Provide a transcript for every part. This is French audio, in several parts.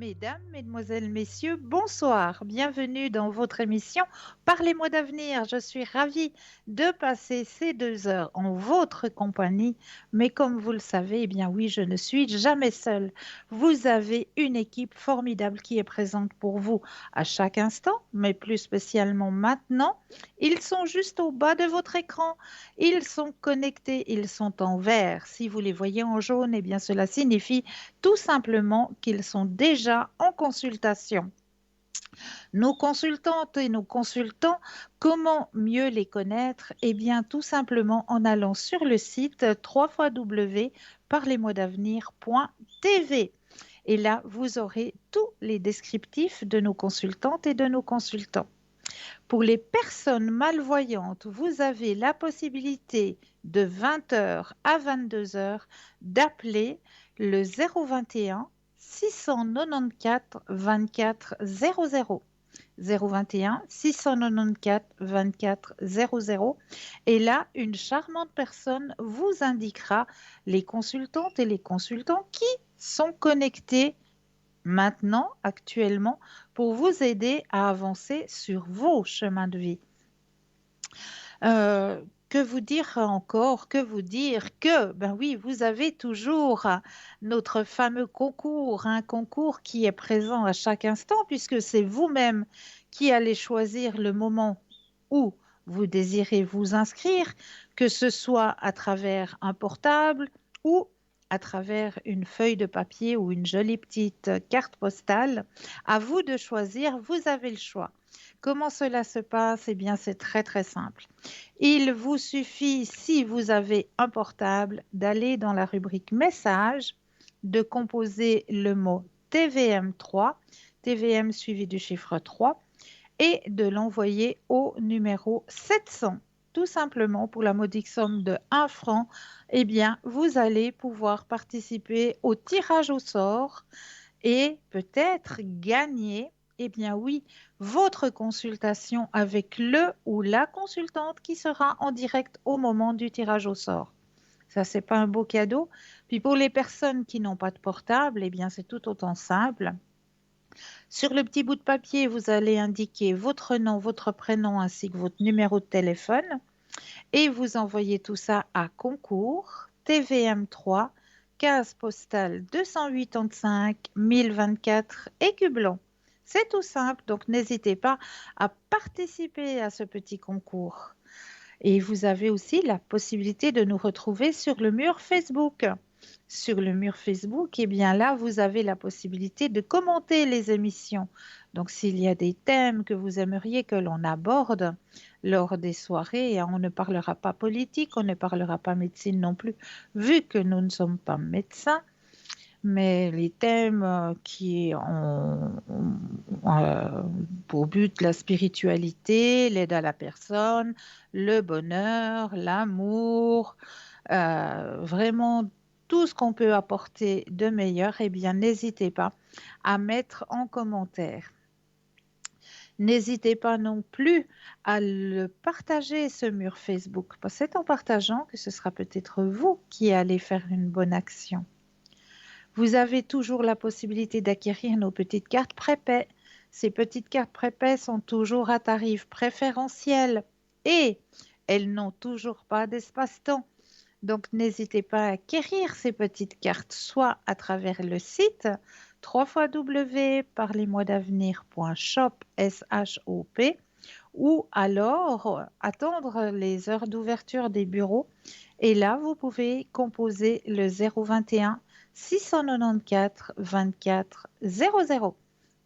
Mesdames, Mesdemoiselles, Messieurs, bonsoir. Bienvenue dans votre émission Parlez-moi d'avenir. Je suis ravie de passer ces 2 heures en votre compagnie. Mais comme vous le savez, eh bien oui, je ne suis jamais seule. Vous avez une équipe formidable qui est présente pour vous à chaque instant, mais plus spécialement maintenant. Ils sont juste au bas de votre écran. Ils sont connectés, ils sont en vert. Si vous les voyez en jaune, eh bien cela signifie tout simplement qu'ils sont déjà en consultation. Nos consultantes et nos consultants, comment mieux les connaître? Eh bien, tout simplement en allant sur le site www.parlez-moi-d'avenir.tv. Et là, vous aurez tous les descriptifs de nos consultantes et de nos consultants. Pour les personnes malvoyantes, vous avez la possibilité de 20 heures à 22 heures d'appeler le 021 694 24 00. 021 694 24 00. Et là, une charmante personne vous indiquera les consultantes et les consultants qui sont connectés maintenant, actuellement, pour vous aider à avancer sur vos chemins de vie. Que vous dire encore? Que vous dire que, ben oui, vous avez toujours notre fameux concours, un concours qui est présent à chaque instant, puisque c'est vous-même qui allez choisir le moment où vous désirez vous inscrire, que ce soit à travers un portable ou à travers une feuille de papier ou une jolie petite carte postale. À vous de choisir, vous avez le choix. Comment cela se passe? Eh bien, c'est très très simple. Il vous suffit, si vous avez un portable, d'aller dans la rubrique messages, de composer le mot TVM3, TVM suivi du chiffre 3, et de l'envoyer au numéro 700. Tout simplement pour la modique somme de 1 franc, eh bien, vous allez pouvoir participer au tirage au sort et peut-être gagner, eh bien oui, votre consultation avec le ou la consultante qui sera en direct au moment du tirage au sort. Ça, c'est pas un beau cadeau. Puis pour les personnes qui n'ont pas de portable, eh bien c'est tout autant simple. Sur le petit bout de papier, vous allez indiquer votre nom, votre prénom ainsi que votre numéro de téléphone et vous envoyez tout ça à concours TVM3 case postale 285 1024 Écublon. C'est tout simple, donc n'hésitez pas à participer à ce petit concours. Et vous avez aussi la possibilité de nous retrouver sur le mur Facebook. Sur le mur Facebook, eh bien là, vous avez la possibilité de commenter les émissions. Donc, s'il y a des thèmes que vous aimeriez que l'on aborde lors des soirées, hein, on ne parlera pas politique, on ne parlera pas médecine non plus, vu que nous ne sommes pas médecins, mais les thèmes qui ont pour but la spiritualité, l'aide à la personne, le bonheur, l'amour, vraiment tout ce qu'on peut apporter de meilleur, eh bien, n'hésitez pas à mettre en commentaire. N'hésitez pas non plus à le partager, ce mur Facebook, parce que c'est en partageant que ce sera peut-être vous qui allez faire une bonne action. Vous avez toujours la possibilité d'acquérir nos petites cartes prépaies. Ces petites cartes prépaies sont toujours à tarif préférentiel et elles n'ont toujours pas d'espace-temps. Donc, n'hésitez pas à acquérir ces petites cartes, soit à travers le site www.parlez-moi-d'avenir.shop, S-H-O-P, ou alors attendre les heures d'ouverture des bureaux. Et là, vous pouvez composer le 021 694 24 00.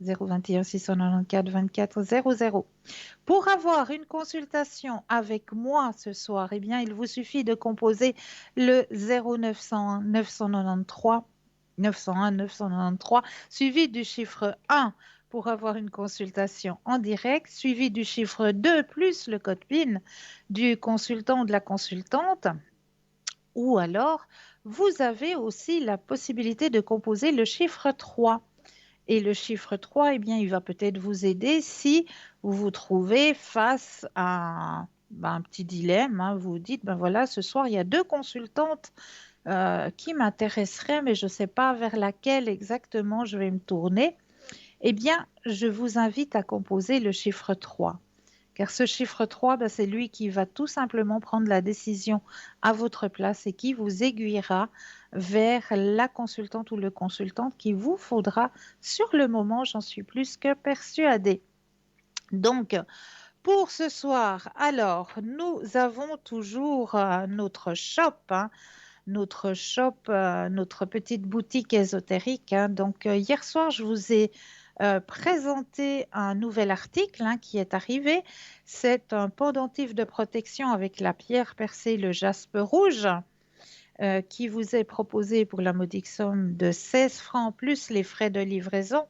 021 694 24 00. Pour avoir une consultation avec moi ce soir, eh bien, il vous suffit de composer le 0901 993 901 993 suivi du chiffre 1 pour avoir une consultation en direct, suivi du chiffre 2 plus le code PIN du consultant ou de la consultante. Ou alors, vous avez aussi la possibilité de composer le chiffre 3. Et le chiffre 3, eh bien, il va peut-être vous aider si vous vous trouvez face à un petit dilemme. Hein. Vous vous dites, ben voilà, ce soir, il y a 2 consultantes qui m'intéresseraient, mais je ne sais pas vers laquelle exactement je vais me tourner. Eh bien, je vous invite à composer le chiffre 3. Car ce chiffre 3, ben, c'est lui qui va tout simplement prendre la décision à votre place et qui vous aiguillera vers la consultante ou le consultant qu'il vous faudra sur le moment, j'en suis plus que persuadée. Donc, pour ce soir, alors, nous avons toujours notre shop, hein, notre petite boutique ésotérique, hein. Donc, hier soir, je vous ai présenté un nouvel article qui est arrivé. C'est un pendentif de protection avec la pierre percée, le jaspe rouge, qui vous est proposé pour la modique somme de 16 francs plus les frais de livraison.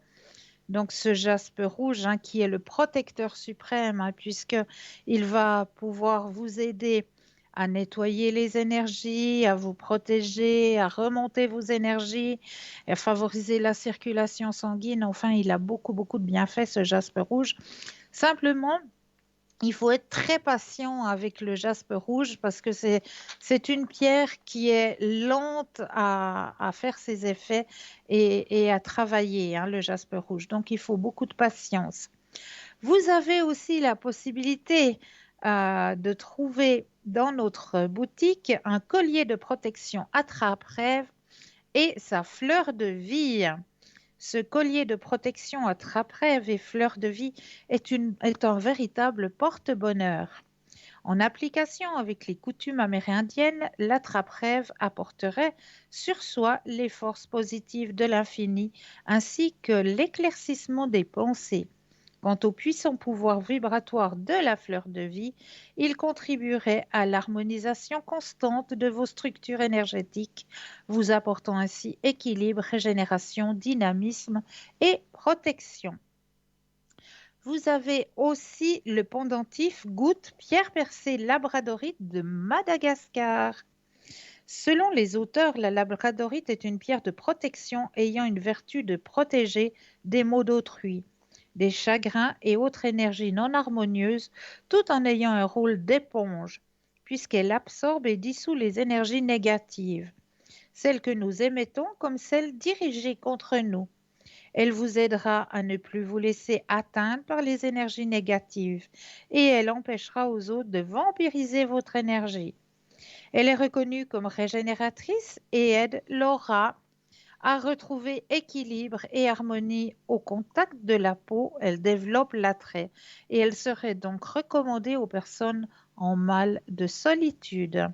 Donc, ce jaspe rouge, qui est le protecteur suprême, puisqu'il va pouvoir vous aider à nettoyer les énergies, à vous protéger, à remonter vos énergies, à favoriser la circulation sanguine. Enfin, il a beaucoup, beaucoup de bienfaits, ce jaspe rouge. Simplement, il faut être très patient avec le jaspe rouge parce que c'est une pierre qui est lente à faire ses effets et à travailler, le jaspe rouge. Donc, il faut beaucoup de patience. Vous avez aussi la possibilité de trouver dans notre boutique un collier de protection attrape-rêve et sa fleur de vie. Ce collier de protection attrape-rêve et fleur de vie est un véritable porte-bonheur. En application avec les coutumes amérindiennes, l'attrape-rêve apporterait sur soi les forces positives de l'infini ainsi que l'éclaircissement des pensées. Quant au puissant pouvoir vibratoire de la fleur de vie, il contribuerait à l'harmonisation constante de vos structures énergétiques, vous apportant ainsi équilibre, régénération, dynamisme et protection. Vous avez aussi le pendentif goutte pierre percée labradorite de Madagascar. Selon les auteurs, la labradorite est une pierre de protection ayant une vertu de protéger des maux d'autrui, des chagrins et autres énergies non harmonieuses, tout en ayant un rôle d'éponge, puisqu'elle absorbe et dissout les énergies négatives, celles que nous émettons comme celles dirigées contre nous. Elle vous aidera à ne plus vous laisser atteindre par les énergies négatives et elle empêchera aux autres de vampiriser votre énergie. Elle est reconnue comme régénératrice et aide l'aura à retrouver équilibre et harmonie au contact de la peau. Elle développe l'attrait et elle serait donc recommandée aux personnes en mal de solitude.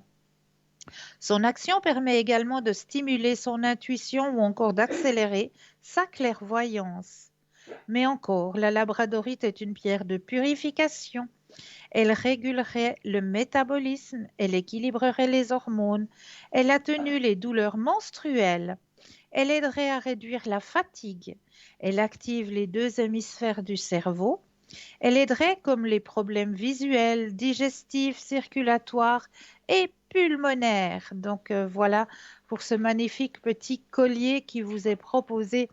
Son action permet également de stimuler son intuition ou encore d'accélérer sa clairvoyance. Mais encore, la labradorite est une pierre de purification. Elle régulerait le métabolisme, elle équilibrerait les hormones, elle atténue les douleurs menstruelles, elle aiderait à réduire la fatigue, elle active les deux hémisphères du cerveau, elle aiderait comme les problèmes visuels, digestifs, circulatoires et pulmonaires. Donc voilà pour ce magnifique petit collier qui vous est proposé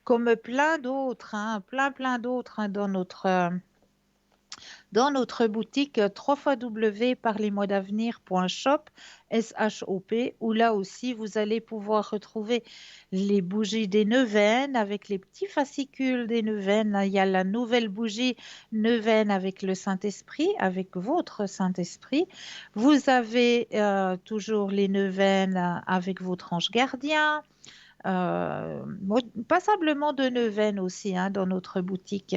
comme plein d'autres, plein d'autres dans notre boutique www.parlesmois-d'avenir.shop, S-H-O-P, où là aussi vous allez pouvoir retrouver les bougies des neuvaines avec les petits fascicules des neuvaines. Il y a la nouvelle bougie neuvaine avec le Saint-Esprit, avec votre Saint-Esprit. Vous avez toujours les neuvaines avec votre ange gardien. Passablement de neuvaines aussi dans notre boutique.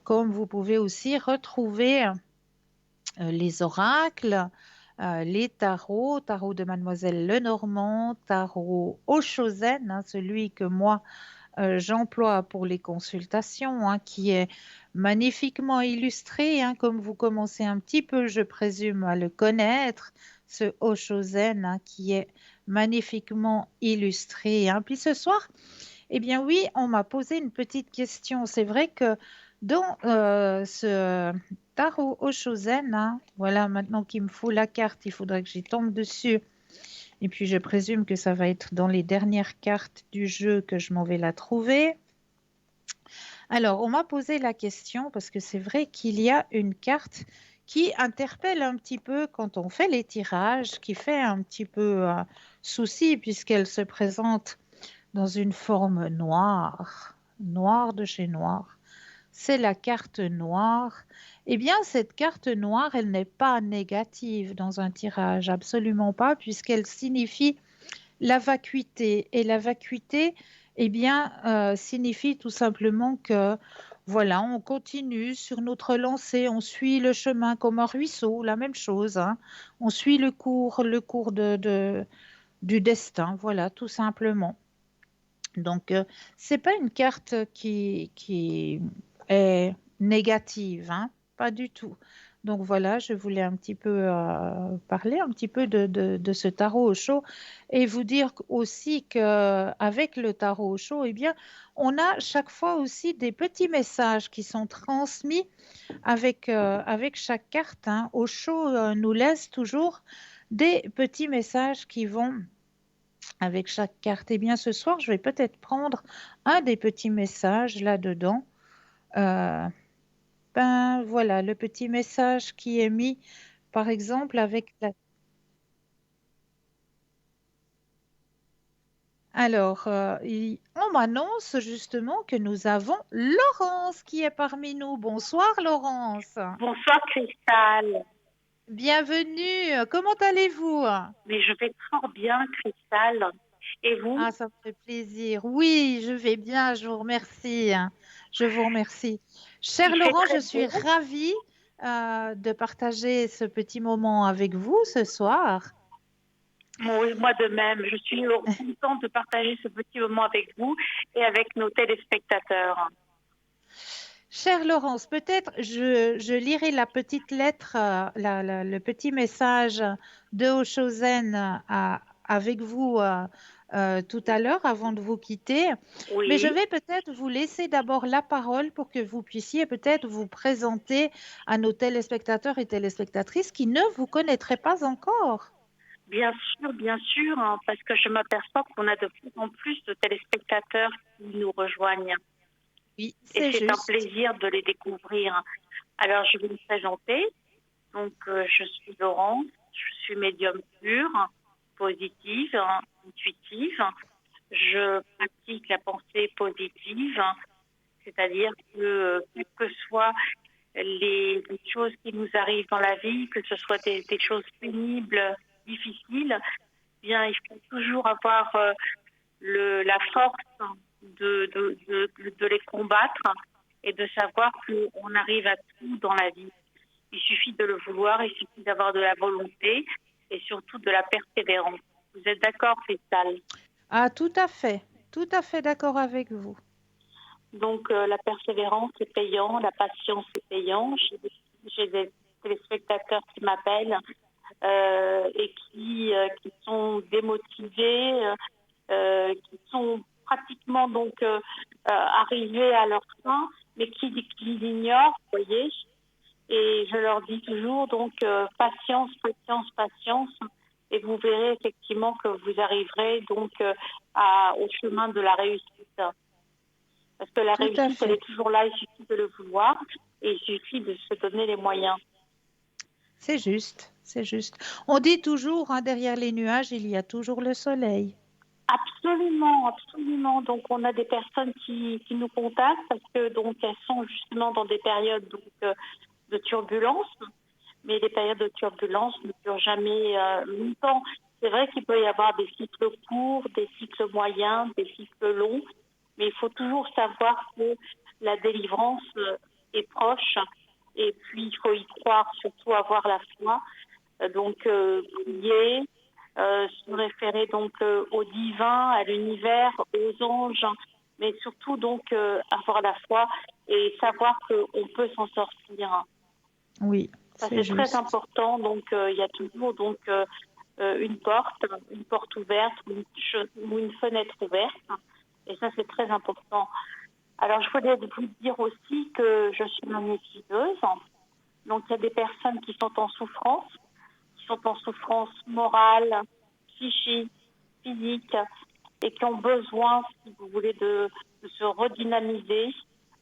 Comme vous pouvez aussi retrouver les oracles, les tarots, tarot de Mademoiselle Lenormand, tarot Oshozen, celui que moi j'emploie pour les consultations, qui est magnifiquement illustré, comme vous commencez un petit peu, je présume, à le connaître, ce Oshozen qui est magnifiquement illustré. Puis ce soir, eh bien oui, on m'a posé une petite question. C'est vrai que dans ce tarot Oshozen, voilà, maintenant qu'il me faut la carte, il faudrait que j'y tombe dessus. Et puis je présume que ça va être dans les dernières cartes du jeu que je m'en vais la trouver. Alors, on m'a posé la question parce que c'est vrai qu'il y a une carte qui interpelle un petit peu quand on fait les tirages, qui fait un petit peu souci puisqu'elle se présente dans une forme noire. noire de chez Noir. C'est la carte noire. Eh bien, cette carte noire, elle n'est pas négative dans un tirage, absolument pas, puisqu'elle signifie la vacuité. Et la vacuité, eh bien, signifie tout simplement que, voilà, on continue sur notre lancée, on suit le chemin comme un ruisseau, la même chose, hein. On suit le cours du destin, voilà, tout simplement. Donc, c'est pas une carte qui est négative, hein, pas du tout. Donc voilà, je voulais un petit peu parler un petit peu de ce tarot au chaud et vous dire aussi qu'avec le tarot au chaud, eh bien, on a chaque fois aussi des petits messages qui sont transmis avec chaque carte, hein. Au chaud nous laisse toujours des petits messages qui vont avec chaque carte. Eh bien, ce soir, je vais peut-être prendre un des petits messages là-dedans. Euh, ben voilà, le petit message qui est mis, par exemple, avec la... Alors, on m'annonce justement que nous avons Laurence qui est parmi nous. Bonsoir, Laurence. Bonsoir Cristal. Bienvenue. Comment allez-vous? Mais je vais fort bien Cristal. Et vous? Ah, ça me fait plaisir. Oui, je vais bien, je vous remercie, hein. Je vous remercie. Il Cher fait Laurent, je très suis beau. ravie de partager ce petit moment avec vous ce soir. Moi de même, je suis contente de partager ce petit moment avec vous et avec nos téléspectateurs. Cher Laurence, peut-être je lirai la petite lettre, le petit message de Oshozen avec vous tout à l'heure avant de vous quitter. Mais je Oui, vais peut-être vous laisser d'abord la parole pour que vous puissiez peut-être vous présenter à nos téléspectateurs et téléspectatrices qui ne vous connaîtraient pas encore. bien sûr, hein, parce que je m'aperçois qu'on a de plus en plus de téléspectateurs qui nous rejoignent. Oui, Et c'est c'est un juste. plaisir de les découvrir. Alors, je vais me présenter. Donc, je suis Laurence, je suis médium pure, positive, intuitive. Je pratique la pensée positive, c'est-à-dire que quelles que soient les choses qui nous arrivent dans la vie, que ce soit des choses pénibles, difficiles, eh bien, il faut toujours avoir la force de les combattre et de savoir qu'on arrive à tout dans la vie. Il suffit de le vouloir, il suffit d'avoir de la volonté et surtout de la persévérance. Vous êtes d'accord, Cristal? Ah, tout à fait d'accord avec vous. Donc, la persévérance est payant, la patience est payant. J'ai des téléspectateurs qui m'appellent et qui sont démotivés, qui sont pratiquement donc arrivés à leur fin, mais qui l'ignorent, vous voyez. Et je leur dis toujours donc patience, patience, patience. Et vous verrez effectivement que vous arriverez donc au chemin de la réussite. Parce que la Tout à réussite, elle fait. est toujours là, il suffit de le vouloir et il suffit de se donner les moyens. C'est juste, c'est juste. On dit toujours, hein, derrière les nuages, il y a toujours le soleil. Absolument, absolument. Donc on a des personnes qui nous contactent parce que donc elles sont justement dans des périodes donc de turbulence, mais les périodes de turbulence ne durent jamais longtemps. C'est vrai qu'il peut y avoir des cycles courts, des cycles moyens, des cycles longs, mais il faut toujours savoir que la délivrance est proche et puis il faut y croire, surtout avoir la foi. Donc prier, se référer donc au divin, à l'univers, aux anges, mais surtout donc avoir la foi et savoir qu'on peut s'en sortir. Oui, Ça c'est c'est très juste. important. Donc il y a toujours donc une porte ouverte ou une fenêtre ouverte, et ça c'est très important. Alors je voulais vous dire aussi que je suis magnétiseuse. Donc il y a des personnes qui sont en souffrance morale, psychique, physique, et qui ont besoin, si vous voulez, de se redynamiser,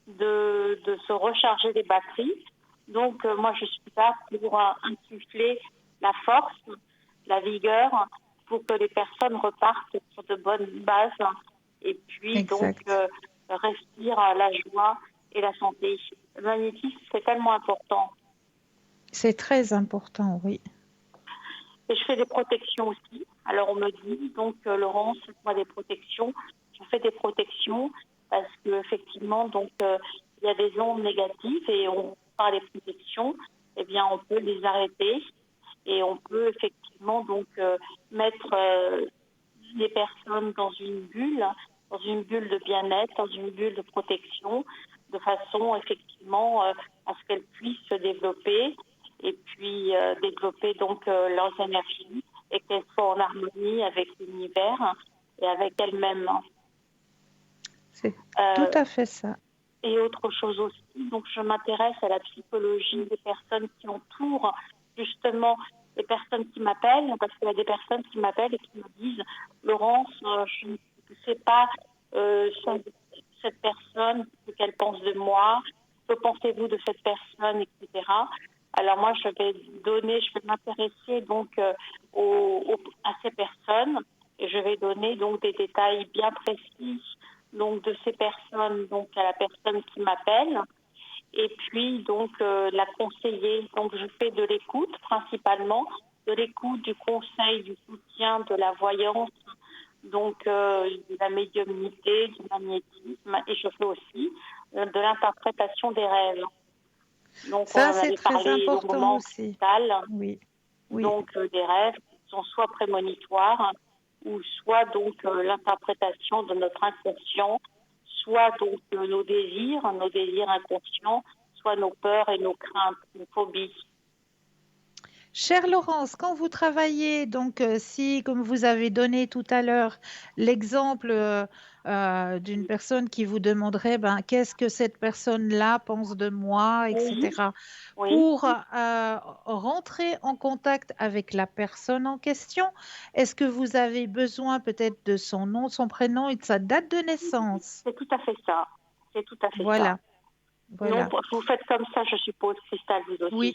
de se recharger les batteries. Donc, moi, je suis là pour insuffler la force, la vigueur, pour que les personnes repartent sur de bonnes bases. Et puis, donc, Exact. respire la joie et la santé. Le magnétisme, c'est tellement important. C'est très important, oui. Et je fais des protections aussi. Alors on me dit, donc Laurence, fais-moi des protections. Je fais des protections parce qu'effectivement, donc il y a des ondes négatives et par les protections, eh bien on peut les arrêter et on peut effectivement donc mettre les personnes dans une bulle de bien-être, dans une bulle de protection, de façon effectivement à ce qu'elles puissent se développer et puis développer donc leurs énergies et qu'elles soient en harmonie avec l'univers et avec elles-mêmes. C'est tout à fait ça. Et autre chose aussi, donc je m'intéresse à la psychologie des personnes qui entourent justement les personnes qui m'appellent, parce qu'il y a des personnes qui m'appellent et qui me disent Laurence, je ne sais pas cette personne, ce qu'elle pense de moi, que pensez-vous de cette personne, etc. Alors moi, je vais m'intéresser donc à ces personnes et je vais donner donc des détails bien précis donc de ces personnes donc à la personne qui m'appelle et puis donc la conseiller. Donc je fais de l'écoute principalement, de l'écoute, du conseil, du soutien, de la voyance, donc de la médiumnité, du magnétisme et je fais aussi de l'interprétation des rêves. Donc on Ça, en c'est avait très parlé important longuement au aussi. cristal. Oui, oui. Donc des rêves qui sont soit prémonitoires ou soit donc l'interprétation de notre inconscient, soit donc nos désirs inconscients, soit nos peurs et nos craintes, nos phobies. Chère Laurence, quand vous travaillez, donc si, comme vous avez donné tout à l'heure, l'exemple d'une personne qui vous demanderait, ben, qu'est-ce que cette personne-là pense de moi, Oui, etc., oui. pour rentrer en contact avec la personne en question, est-ce que vous avez besoin peut-être de son nom, son prénom et de sa date de naissance? C'est tout à fait ça. C'est tout à fait ça. Voilà, Non, voilà. vous faites comme ça, je suppose, Cristal, vous aussi. Oui,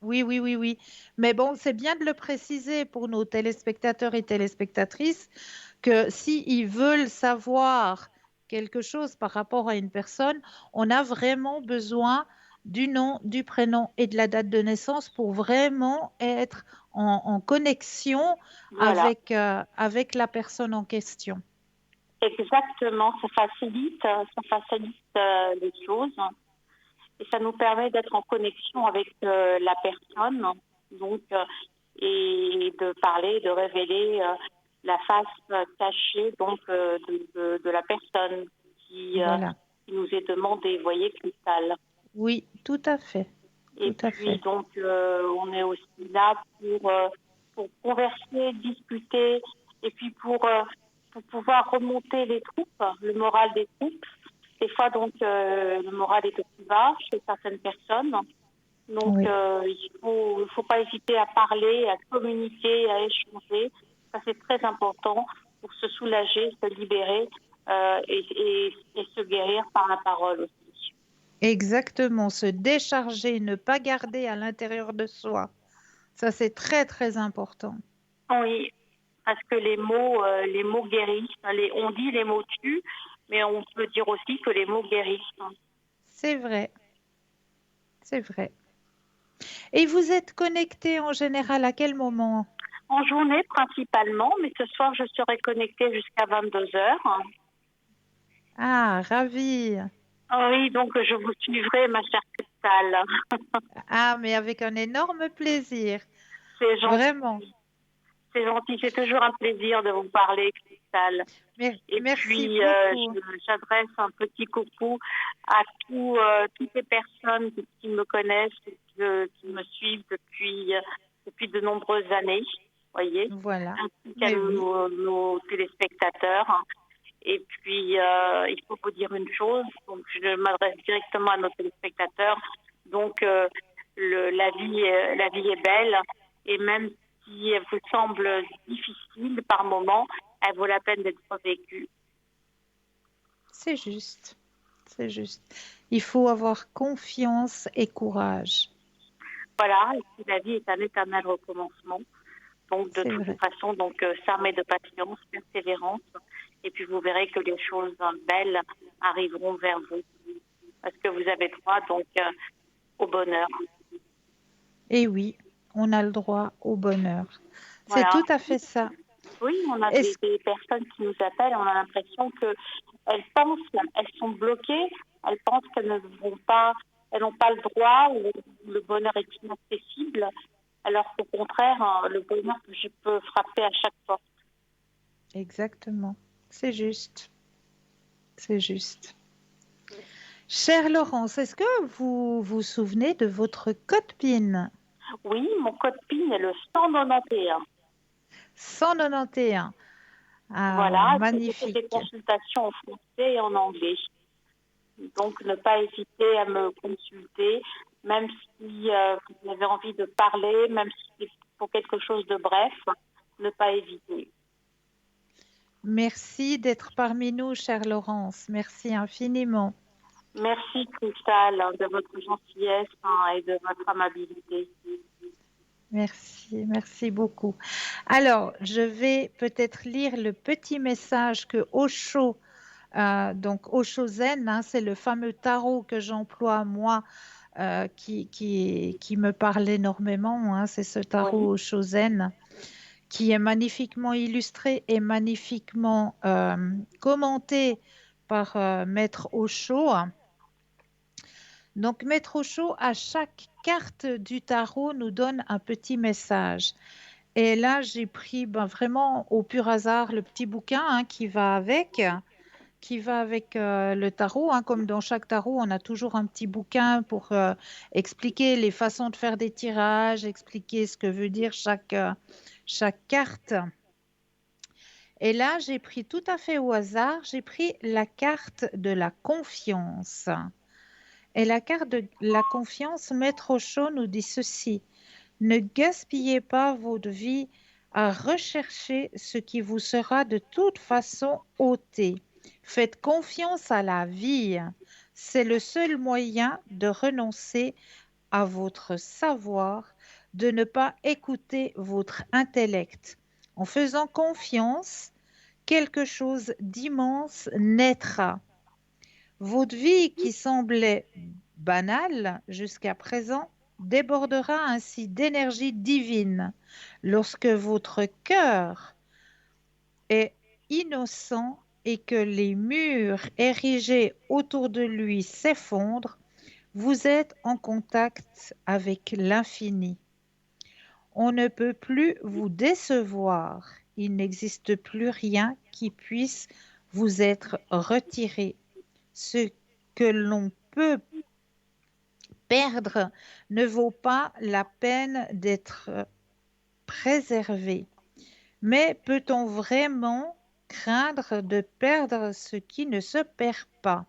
oui, oui, oui, oui. Mais bon, c'est bien de le préciser pour nos téléspectateurs et téléspectatrices que s'ils veulent savoir quelque chose par rapport à une personne, on a vraiment besoin du nom, du prénom et de la date de naissance pour vraiment être en connexion Voilà. avec la personne en question. Exactement. Ça facilite les choses. Et ça nous permet d'être en connexion avec la personne, donc et de parler, de révéler la face cachée donc de la personne Voilà. qui nous est demandée. Vous voyez, Cristal. Oui, tout à fait. Et Tout à puis fait. donc on est aussi là pour converser, discuter, et puis pour pouvoir remonter les troupes, le moral des troupes. Des fois donc le moral est au plus bas chez certaines personnes. Donc Oui. il faut pas hésiter à parler, à communiquer, à échanger. Ça c'est très important pour se soulager, se libérer et se guérir par la parole aussi. Exactement, se décharger, ne pas garder à l'intérieur de soi. Ça, c'est très, très important. Oui, parce que les mots guérissent. On dit les mots tuent, mais on peut dire aussi que les mots guérissent. C'est vrai, c'est vrai. Et vous êtes connecté en général à quel moment? En journée principalement, mais ce soir je serai connectée jusqu'à 22 heures. Ah, ravi. Oui, donc je vous suivrai, ma chère Cristal. Ah, mais avec un énorme plaisir. C'est Vraiment. gentil, c'est gentil. C'est toujours un plaisir de vous parler, Cristal. Et Merci puis, beaucoup. j'adresse un petit coucou à toutes les personnes qui me connaissent, qui me suivent depuis de nombreuses années, voyez, Voilà. ainsi qu'à Mais oui, nos téléspectateurs. Et puis, il faut vous dire une chose, donc je m'adresse directement à nos téléspectateurs. Donc, la vie est belle, et même si elle vous semble difficile par moment, elle vaut la peine d'être vécue. c'est juste. C'est juste. Il faut avoir confiance et courage. Voilà, et puis la vie est un éternel recommencement. Donc, de C'est toute vrai. façon, donc, s'armer de patience, persévérance, et puis vous verrez que les choses belles arriveront vers vous. Parce que vous avez droit donc au bonheur. Et oui, on a le droit au bonheur. C'est Voilà. tout à fait ça. Oui, on a Est-ce des personnes qui nous appellent, on a l'impression qu'elles pensent, elles sont bloquées, elles pensent qu'elles ne vont pas, elles n'ont pas le droit, ou le bonheur est inaccessible, alors qu'au contraire, le bonheur peut frapper à chaque porte. Exactement. C'est juste. C'est juste. Chère Laurence, est-ce que vous vous souvenez de votre code PIN? Oui, mon code PIN est le 191. 191. Ah, Voilà, c'est des magnifique. consultations en français et en anglais. Donc, ne pas hésiter à me consulter, même si vous avez envie de parler, même si c'est pour quelque chose de bref, ne pas hésiter. Merci d'être parmi nous, chère Laurence. Merci infiniment. Merci, Cristal, de votre gentillesse et de votre amabilité. Merci, merci beaucoup. Alors, je vais peut-être lire le petit message que Osho, donc Osho Zen, hein, c'est le fameux tarot que j'emploie moi, qui me parle énormément, hein, c'est ce tarot Oui, Osho Zen qui est magnifiquement illustré et magnifiquement commenté par Maître Osho. Donc, Maître Osho, à chaque carte du tarot, nous donne un petit message. Et là, j'ai pris vraiment au pur hasard le petit bouquin hein, qui va avec le tarot. Hein. Comme dans chaque tarot, on a toujours un petit bouquin pour expliquer les façons de faire des tirages, expliquer ce que veut dire chaque carte. Et là, j'ai pris tout à fait au hasard, j'ai pris la carte de la confiance. Et la carte de la confiance, Maître Osho nous dit ceci. Ne gaspillez pas votre vie à rechercher ce qui vous sera de toute façon ôté. Faites confiance à la vie. C'est le seul moyen de renoncer à votre savoir, de ne pas écouter votre intellect. En faisant confiance, quelque chose d'immense naîtra. Votre vie qui semblait banale jusqu'à présent débordera ainsi d'énergie divine lorsque votre cœur est innocent et que les murs érigés autour de lui s'effondrent. Vous êtes en contact avec l'infini. On ne peut plus vous décevoir. Il n'existe plus rien qui puisse vous être retiré. Ce que l'on peut perdre ne vaut pas la peine d'être préservé. Mais peut-on vraiment craindre de perdre ce qui ne se perd pas?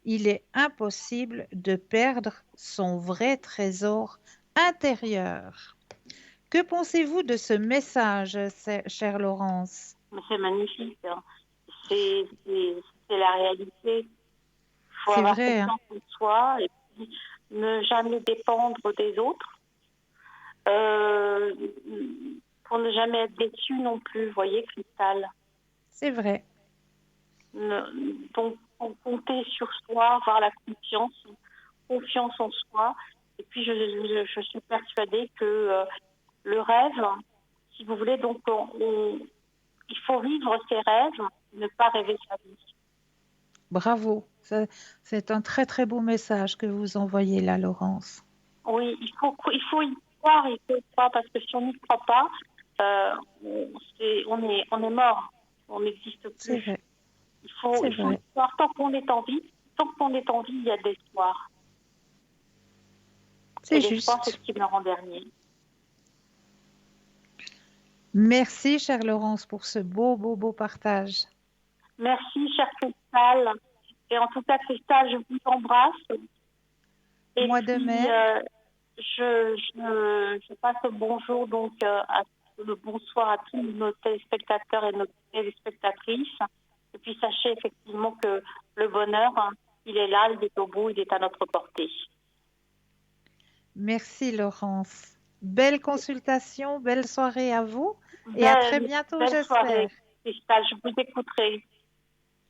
Il est impossible de perdre son vrai trésor intérieur. Que pensez-vous de ce message, chère Laurence? c'est magnifique. Hein. C'est la réalité. Il faut C'est avoir vrai, hein? confiance en soi et puis ne jamais dépendre des autres. Pour ne jamais être déçu non plus, vous voyez, Cristal. C'est vrai. Donc, compter sur soi, avoir la confiance en soi. Et puis, je suis persuadée que le rêve, si vous voulez, donc, il faut vivre ses rêves, ne pas rêver sa vie. Bravo. C'est un très très beau message que vous envoyez là, Laurence. Oui, il faut y croire, parce que si on n'y croit pas, on est mort, on n'existe C'est plus. vrai. Il faut y croire tant qu'on est en vie. Tant qu'on est en vie, il y a de l'espoir. C'est Et juste. l'espoir, c'est ce qui me rend dernier. Merci, chère Laurence, pour ce beau, beau, beau partage. Merci, chère Cristal. Et en tout cas, Cristal, je vous embrasse. Et moi de puis, même. je passe le bonjour, donc, le bonsoir à tous nos téléspectateurs et nos téléspectatrices. Et puis, sachez effectivement que le bonheur, hein, il est là, il est au bout, il est à notre portée. Merci, Laurence. Belle consultation, belle soirée à vous et à très bientôt, Belle soirée, j'espère. Cristal, je vous écouterai.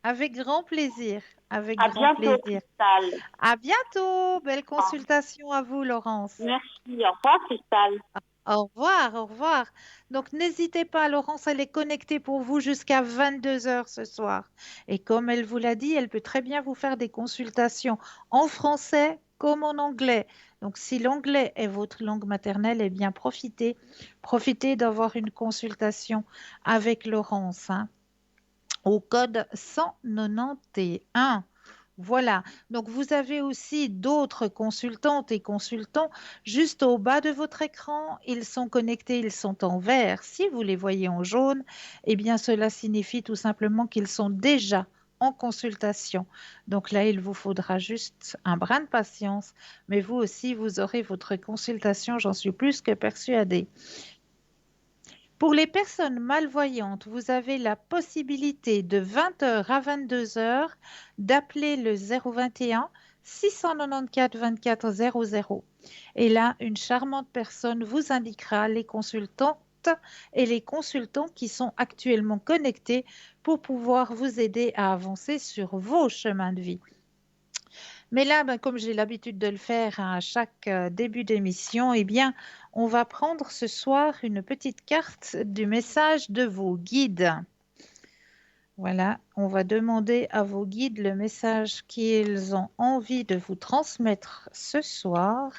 Avec grand plaisir. Avec À grand bientôt, plaisir. Cristal. À bientôt. Belle consultation à vous, Laurence. Merci. Au revoir, Cristal. Au revoir, au revoir. Donc, n'hésitez pas, Laurence, elle est connectée pour vous jusqu'à 22 heures ce soir. Et comme elle vous l'a dit, elle peut très bien vous faire des consultations en français comme en anglais. Donc, si l'anglais est votre langue maternelle, eh bien, profitez d'avoir une consultation avec Laurence, hein, au code 191. Voilà, donc vous avez aussi d'autres consultantes et consultants juste au bas de votre écran. Ils sont connectés, ils sont en vert. Si vous les voyez en jaune, eh bien cela signifie tout simplement qu'ils sont déjà en consultation. Donc là, il vous faudra juste un brin de patience, mais vous aussi, vous aurez votre consultation, j'en suis plus que persuadée. Pour les personnes malvoyantes, vous avez la possibilité de 20 h à 22 h d'appeler le 021 694 24 00. Et là, une charmante personne vous indiquera les consultantes et les consultants qui sont actuellement connectés pour pouvoir vous aider à avancer sur vos chemins de vie. Mais là, ben, comme j'ai l'habitude de le faire à chaque début d'émission, eh bien, on va prendre ce soir une petite carte du message de vos guides. Voilà, on va demander à vos guides le message qu'ils ont envie de vous transmettre ce soir.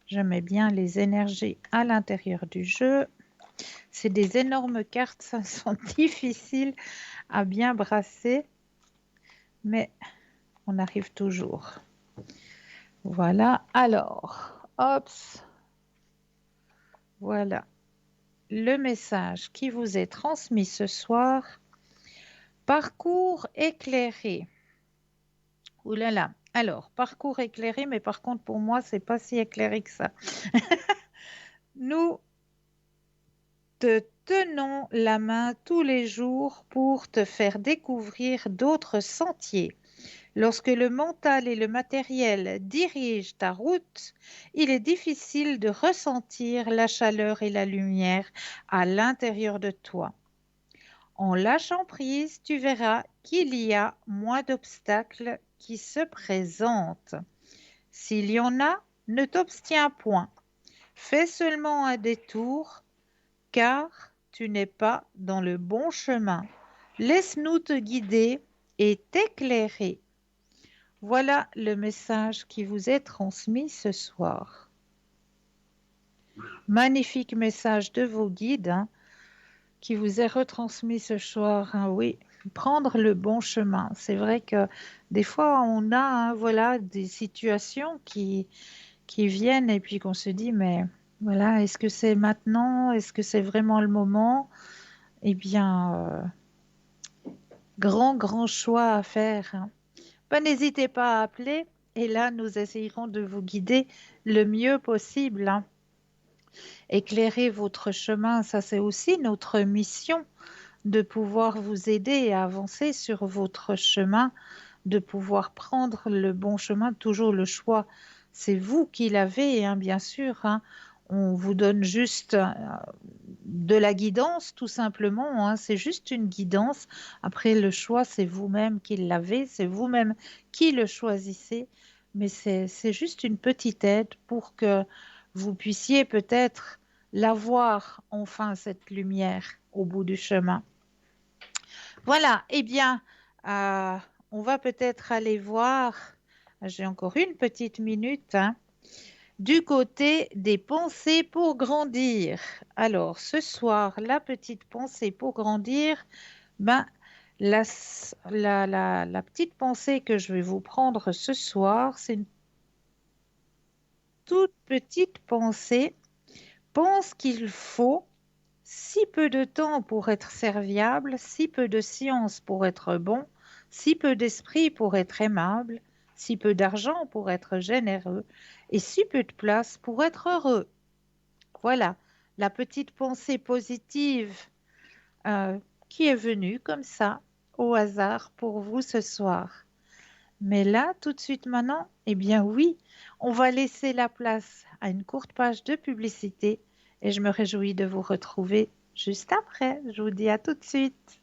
Je mets bien les énergies à l'intérieur du jeu. C'est des énormes cartes, ça sont difficiles à bien brasser, mais on arrive toujours. Voilà, alors, hop, voilà le message qui vous est transmis ce soir. Parcours éclairé. Ouh là là. Alors, parcours éclairé, mais par contre, pour moi, c'est pas si éclairé que ça. Nous te tenons la main tous les jours pour te faire découvrir d'autres sentiers. Lorsque le mental et le matériel dirigent ta route, il est difficile de ressentir la chaleur et la lumière à l'intérieur de toi. En lâchant prise, tu verras qu'il y a moins d'obstacles qui se présentent. S'il y en a, ne t'obstiens point. Fais seulement un détour, car tu n'es pas dans le bon chemin. Laisse-nous te guider et t'éclairer. Voilà le message qui vous est transmis ce soir. Magnifique message de vos guides, hein, qui vous est retransmis ce soir. Hein, oui, prendre le bon chemin. C'est vrai que des fois, on a hein, voilà, des situations qui viennent et puis qu'on se dit, mais voilà, est-ce que c'est maintenant? Est-ce que c'est vraiment le moment? Eh bien, grand choix à faire. Hein. Ben, n'hésitez pas à appeler et là, nous essayerons de vous guider le mieux possible. Hein. Éclairer votre chemin, ça c'est aussi notre mission, de pouvoir vous aider à avancer sur votre chemin, de pouvoir prendre le bon chemin. Toujours le choix, c'est vous qui l'avez, hein, bien sûr. Hein. On vous donne juste de la guidance, tout simplement. Hein. C'est juste une guidance. Après, le choix, c'est vous-même qui l'avez, c'est vous-même qui le choisissez. Mais c'est juste une petite aide pour que vous puissiez peut-être la voir enfin, cette lumière au bout du chemin. Voilà, eh bien, euh, on va peut-être aller voir, j'ai encore une petite minute, hein, du côté des pensées pour grandir. Alors, ce soir, la petite pensée pour grandir, ben, la, la petite pensée que je vais vous prendre ce soir, c'est une toute petite pensée. Pense qu'il faut si peu de temps pour être serviable, si peu de science pour être bon, si peu d'esprit pour être aimable, si peu d'argent pour être généreux, et si peu de place pour être heureux. Voilà la petite pensée positive euh, qui est venue comme ça, au hasard, pour vous ce soir. Mais là, tout de suite maintenant, eh bien oui, on va laisser la place à une courte page de publicité et je me réjouis de vous retrouver juste après. Je vous dis à tout de suite.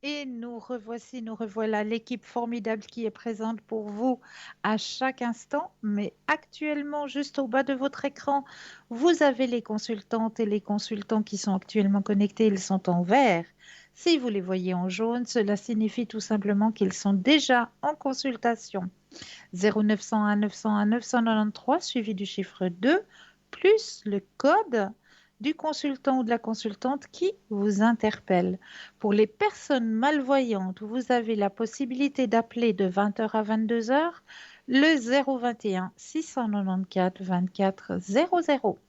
Et nous revoici, nous revoilà l'équipe formidable qui est présente pour vous à chaque instant. Mais actuellement, juste au bas de votre écran, vous avez les consultantes et les consultants qui sont actuellement connectés. Ils sont en vert. Si vous les voyez en jaune, cela signifie tout simplement qu'ils sont déjà en consultation. 0901 901 993 suivi du chiffre 2 plus le code du consultant ou de la consultante qui vous interpelle. Pour les personnes malvoyantes, vous avez la possibilité d'appeler de 20h à 22h le 021 694 24 00.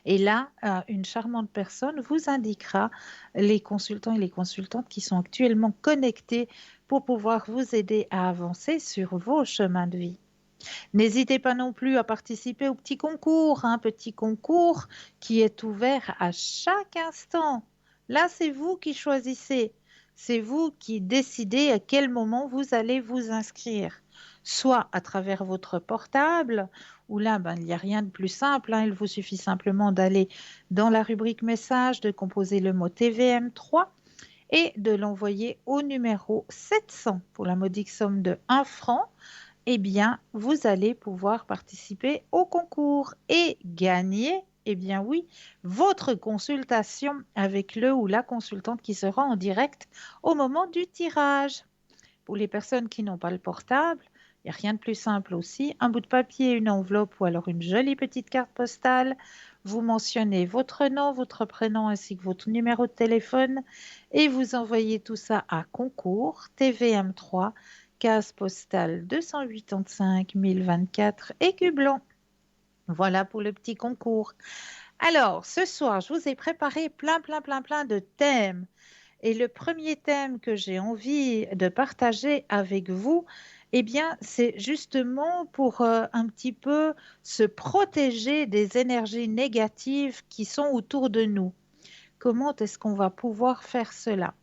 Et là, une charmante personne vous indiquera les consultants et les consultantes qui sont actuellement connectés pour pouvoir vous aider à avancer sur vos chemins de vie. N'hésitez pas non plus à participer au petit concours, un petit concours qui est ouvert à chaque instant. Là, c'est vous qui choisissez. C'est vous qui décidez à quel moment vous allez vous inscrire. Soit à travers votre portable, où là, il n'y a rien de plus simple. Il vous suffit simplement d'aller dans la rubrique message, de composer le mot TVM3 et de l'envoyer au numéro 700 pour la modique somme de 1 franc. Eh bien, vous allez pouvoir participer au concours et gagner, eh bien oui, votre consultation avec le ou la consultante qui sera en direct au moment du tirage. Pour les personnes qui n'ont pas le portable, il n'y a rien de plus simple aussi. Un bout de papier, une enveloppe ou alors une jolie petite carte postale. Vous mentionnez votre nom, votre prénom ainsi que votre numéro de téléphone et vous envoyez tout ça à concours TVM3 case postale 285 024 Écublon. Voilà pour le petit concours. Alors, ce soir, je vous ai préparé plein de thèmes. Et le premier thème que j'ai envie de partager avec vous, eh bien, c'est justement pour un petit peu se protéger des énergies négatives qui sont autour de nous. Comment est-ce qu'on va pouvoir faire cela?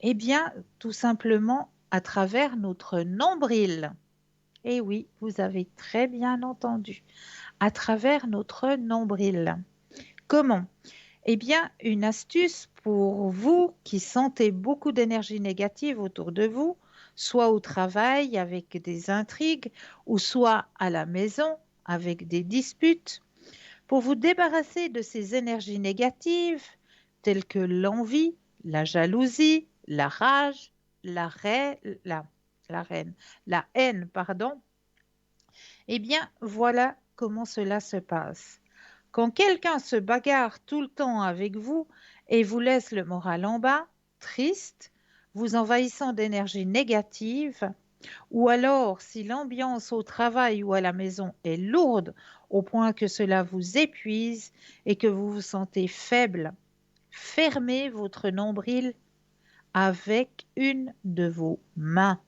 Eh bien, tout simplement à travers notre nombril. Et oui, vous avez très bien entendu, à travers notre nombril. Comment? Eh bien, une astuce pour vous qui sentez beaucoup d'énergie négative autour de vous, soit au travail avec des intrigues, ou soit à la maison avec des disputes, pour vous débarrasser de ces énergies négatives telles que l'envie, la jalousie, la rage, la reine, la haine, pardon. Eh bien, voilà comment cela se passe. Quand quelqu'un se bagarre tout le temps avec vous et vous laisse le moral en bas, triste, vous envahissant d'énergie négative, ou alors si l'ambiance au travail ou à la maison est lourde au point que cela vous épuise et que vous vous sentez faible, fermez votre nombril avec une de vos mains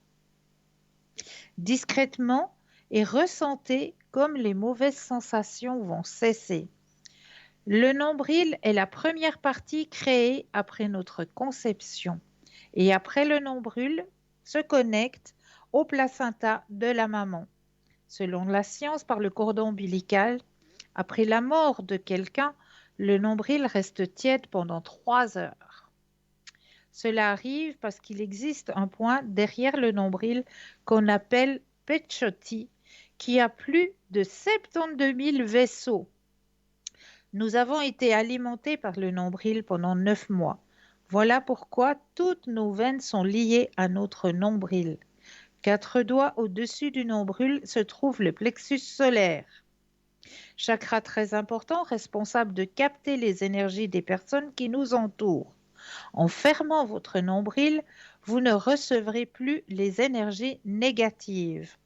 discrètement et ressentez comme les mauvaises sensations vont cesser. Le nombril est la première partie créée après notre conception et après le nombril se connecte au placenta de la maman. Selon la science, par le cordon ombilical, après la mort de quelqu'un, le nombril reste tiède pendant 3 heures. Cela arrive parce qu'il existe un point derrière le nombril qu'on appelle Pecciotti, qui a plus de 72 000 vaisseaux. Nous avons été alimentés par le nombril pendant 9 mois. Voilà pourquoi toutes nos veines sont liées à notre nombril. 4 doigts au-dessus du nombril se trouve le plexus solaire. Chakra très important, responsable de capter les énergies des personnes qui nous entourent. En fermant votre nombril, vous ne recevrez plus les énergies négatives.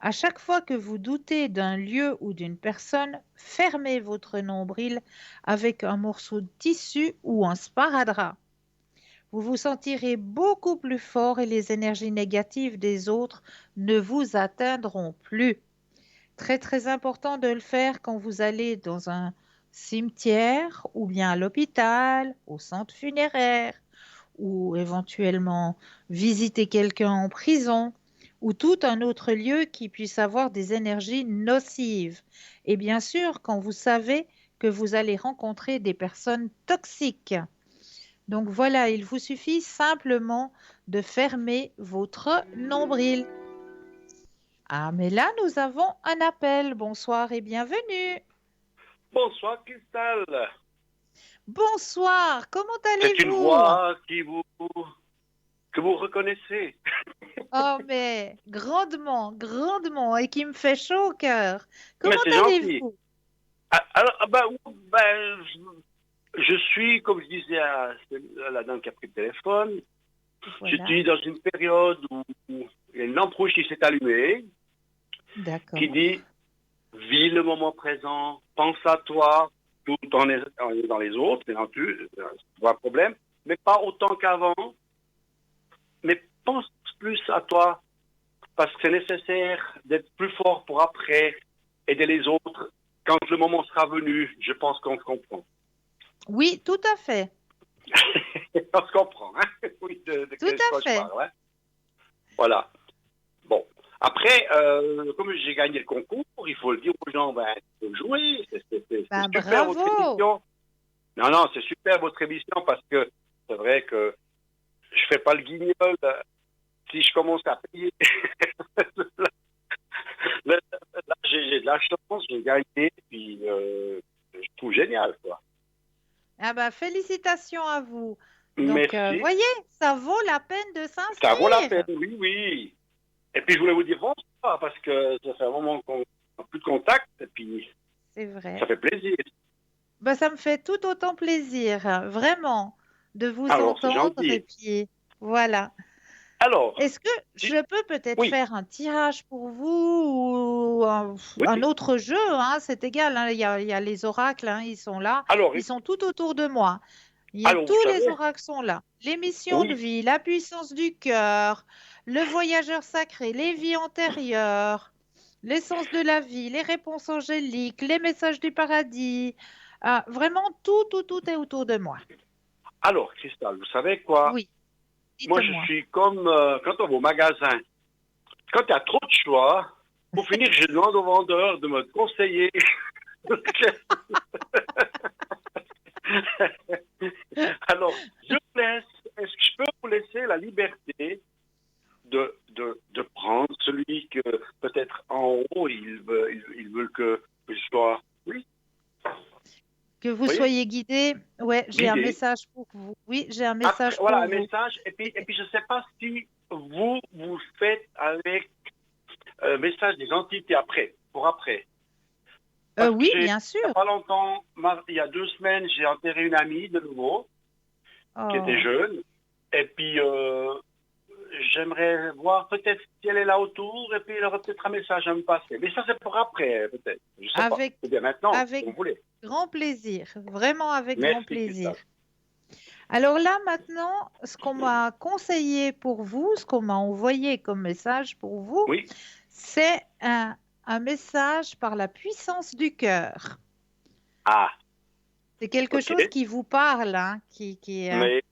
À chaque fois que vous doutez d'un lieu ou d'une personne, fermez votre nombril avec un morceau de tissu ou un sparadrap. Vous vous sentirez beaucoup plus fort et les énergies négatives des autres ne vous atteindront plus. Très important de le faire quand vous allez dans un cimetière ou bien à l'hôpital, au centre funéraire ou éventuellement visiter quelqu'un en prison ou tout un autre lieu qui puisse avoir des énergies nocives. Et bien sûr, quand vous savez que vous allez rencontrer des personnes toxiques. Donc voilà, il vous suffit simplement de fermer votre nombril. Ah, mais là, nous avons un appel. Bonsoir et bienvenue. Bonsoir, Cristal. Bonsoir, comment C'est une allez-vous? voix que vous reconnaissez. Oh, mais grandement, grandement, et qui me fait chaud au cœur. Mais Comment c'est gentil. allez-vous? Je suis, comme je disais à la dame qui a pris le téléphone, je Voilà, suis dans une période où il y a une lampe rouge qui s'est allumée, d'accord. qui dit vis le moment présent, pense à toi, tout en est dans les autres, c'est pas un problème, mais pas autant qu'avant, mais pense plus à toi, parce que c'est nécessaire d'être plus fort pour après aider les autres. Quand le moment sera venu, je pense qu'on se comprend. Oui, tout à fait, On se comprend, hein? Oui, de tout quel à quoi je fait. parle, hein? Voilà. Bon. Après, comme j'ai gagné le concours, il faut le dire aux gens, ben, il faut jouer. C'est Ben, super votre bravo. émission. Non, non, c'est super votre émission parce que c'est vrai que je fais pas le guignol si je commence à payer. Là, j'ai de la chance, j'ai gagné, puis je trouve génial, quoi. Ah ben, félicitations à vous. Donc, Merci. voyez, ça vaut la peine de Ça vaut la peine, s'inscrire. oui, oui. Et puis je voulais vous dire bonsoir parce que ça fait un moment qu'on n'a plus de contact, et puis C'est vrai. ça fait plaisir. Ben, ça me fait tout autant plaisir, vraiment, de vous Alors, c'est entendre. Et gentil. puis, voilà. Alors, Est-ce que si- je peux peut-être oui, faire un tirage pour vous ou un oui. autre jeu, hein, c'est égal, hein, il y a les oracles, hein, ils sont là, Alors, ils sont tout autour de moi. alors, vous Tous les savez, oracles sont là. Les missions de oui. vie, la puissance du cœur, le voyageur sacré, les vies antérieures, l'essence de la vie, les réponses angéliques, les messages du paradis. Ah, vraiment, tout, tout, tout est autour de moi. Alors, Cristal, vous savez quoi? Oui, Moi, je dites-moi. suis comme quand on va au magasin. Quand il y a trop de choix, pour finir, je demande au vendeur de me conseiller. Alors, je vous laisse. Est-ce que je peux vous laisser la liberté de prendre celui que peut-être en haut, ils veulent que je sois, oui, Que vous vous voyez, soyez guidé, ouais, j'ai un guidé. message pour vous. Oui, j'ai un Après, message voilà, pour un vous. message. Et puis je ne sais pas si vous faites avec un message des entités après, pour après. Parce que Oui, il bien n'y a sûr. pas longtemps, il y a 2 semaines, j'ai enterré une amie de nouveau, qui était Oh. jeune. Et puis, j'aimerais voir peut-être si elle est là autour, et puis il y aura peut-être un message à me passer. Mais ça, c'est pour après, peut-être. Je ne sais pas. Avec, C'est bien maintenant, si avec vous voulez. grand plaisir, vraiment avec grand Merci, plaisir. Christophe. Alors là, maintenant, ce qu'on m'a conseillé pour vous, ce qu'on m'a envoyé comme message pour vous, Oui. c'est un message par la puissance du cœur. Ah, C'est quelque ok. chose qui vous parle, hein, Mais,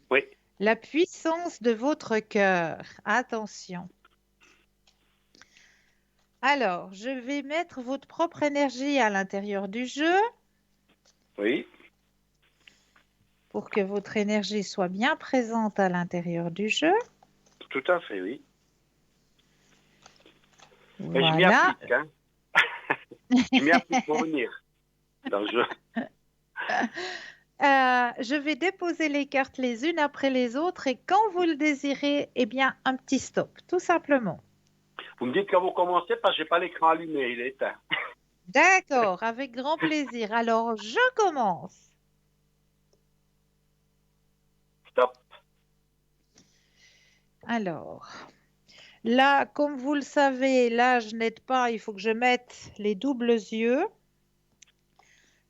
oui. la puissance de votre cœur. Attention. Alors, je vais mettre votre propre énergie à l'intérieur du jeu Oui. pour que votre énergie soit bien présente à l'intérieur du jeu. Tout à fait, oui. Mais je m'y Voilà. applique, hein. Je m'y applique pour venir dans le jeu. Je vais déposer les cartes les unes après les autres et quand vous le désirez, eh bien, un petit stop, tout simplement. Vous me dites quand vous commencez, parce que j'ai pas l'écran allumé, il est éteint. D'accord, avec grand plaisir. Alors, je commence. Stop. Alors, là, comme vous le savez, là, je n'aide pas, il faut que je mette les doubles yeux,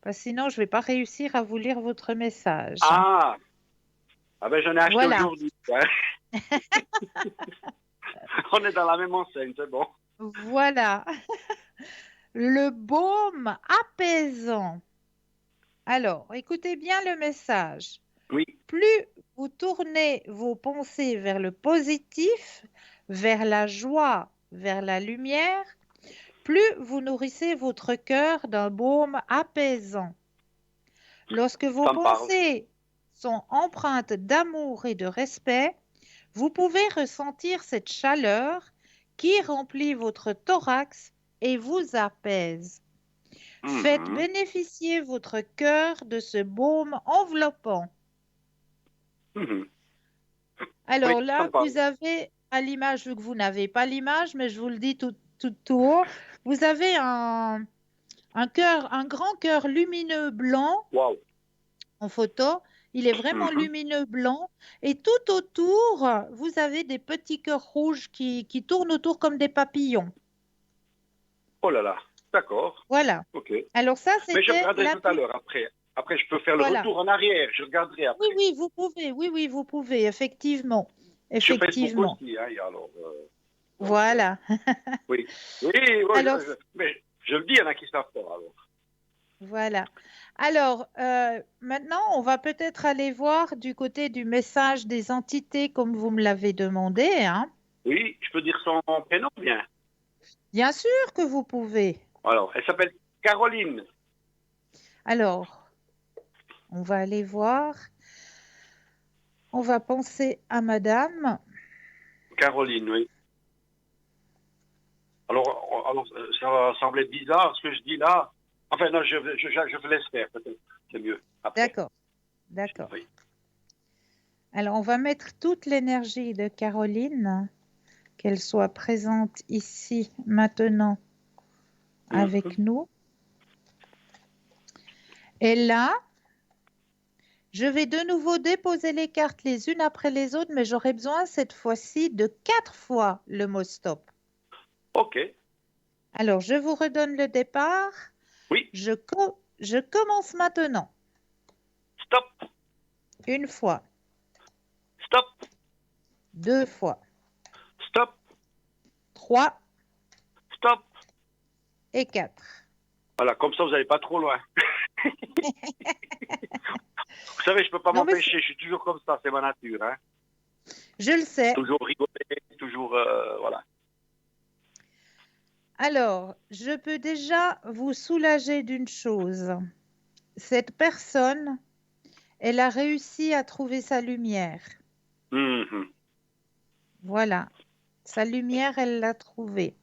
parce que sinon, je ne vais pas réussir à vous lire votre message. Ah, ah ben j'en ai acheté Voilà, aujourd'hui, hein. On est dans la même enseigne, c'est bon. voilà. Le baume apaisant. Alors, écoutez bien le message. Oui. Plus vous tournez vos pensées vers le positif, vers la joie, vers la lumière, plus vous nourrissez votre cœur d'un baume apaisant. Lorsque vos Ça me parle. pensées sont empreintes d'amour et de respect, vous pouvez ressentir cette chaleur qui remplit votre thorax et vous apaise. Faites Mhm. bénéficier votre cœur de ce baume enveloppant. Mhm. Oui, Alors ça là, me parle. vous avez à l'image, vu que vous n'avez pas l'image, mais je vous le dis tout haut, vous avez un cœur, un grand cœur lumineux blanc Waouh. en photo. Il est vraiment Mhm. lumineux blanc. Et tout autour, vous avez des petits cœurs rouges qui tournent autour comme des papillons. Oh là là. D'accord. Voilà. Ok. Alors ça, Mais je c'était regarderai la tout à plus... l'heure après. Après, je peux faire le Voilà. retour en arrière. Je regarderai Oui, après. oui, vous pouvez. Oui, oui, vous pouvez, effectivement. Sur Facebook Effectivement. aussi, hein, alors. Donc, Voilà. oui. Oui, oui, Alors, mais je le dis, il y en a qui savent pas, alors. voilà. Alors, maintenant, on va peut-être aller voir du côté du message des entités comme vous me l'avez demandé, hein. Oui, je peux dire son prénom bien. Bien sûr que vous pouvez. Alors, elle s'appelle Caroline. Alors, on va aller voir. On va penser à madame. Caroline, oui. Alors, ça va sembler bizarre ce que je dis là. Enfin, non, je vous laisse faire, peut-être. C'est mieux. Après. D'accord, d'accord. Oui. Alors, on va mettre toute l'énergie de Caroline, qu'elle soit présente ici, maintenant, avec Mhm. nous. Et là, je vais de nouveau déposer les cartes les unes après les autres, mais j'aurai besoin cette fois-ci de 4 fois le mot stop. OK. Alors, je vous redonne le départ. Oui. Je commence maintenant. Stop. Une fois, Stop. 2 fois, Stop. 3 Stop. et 4. Voilà, comme ça, vous n'allez pas trop loin. Vous savez, je peux pas Non, mais m'empêcher. Je suis toujours comme ça. C'est ma nature. Hein. je le sais. Toujours rigoler. Toujours, voilà. Alors, je peux déjà vous soulager d'une chose. Cette personne, elle a réussi à trouver sa lumière. Mhm. Voilà, sa lumière, elle l'a trouvée.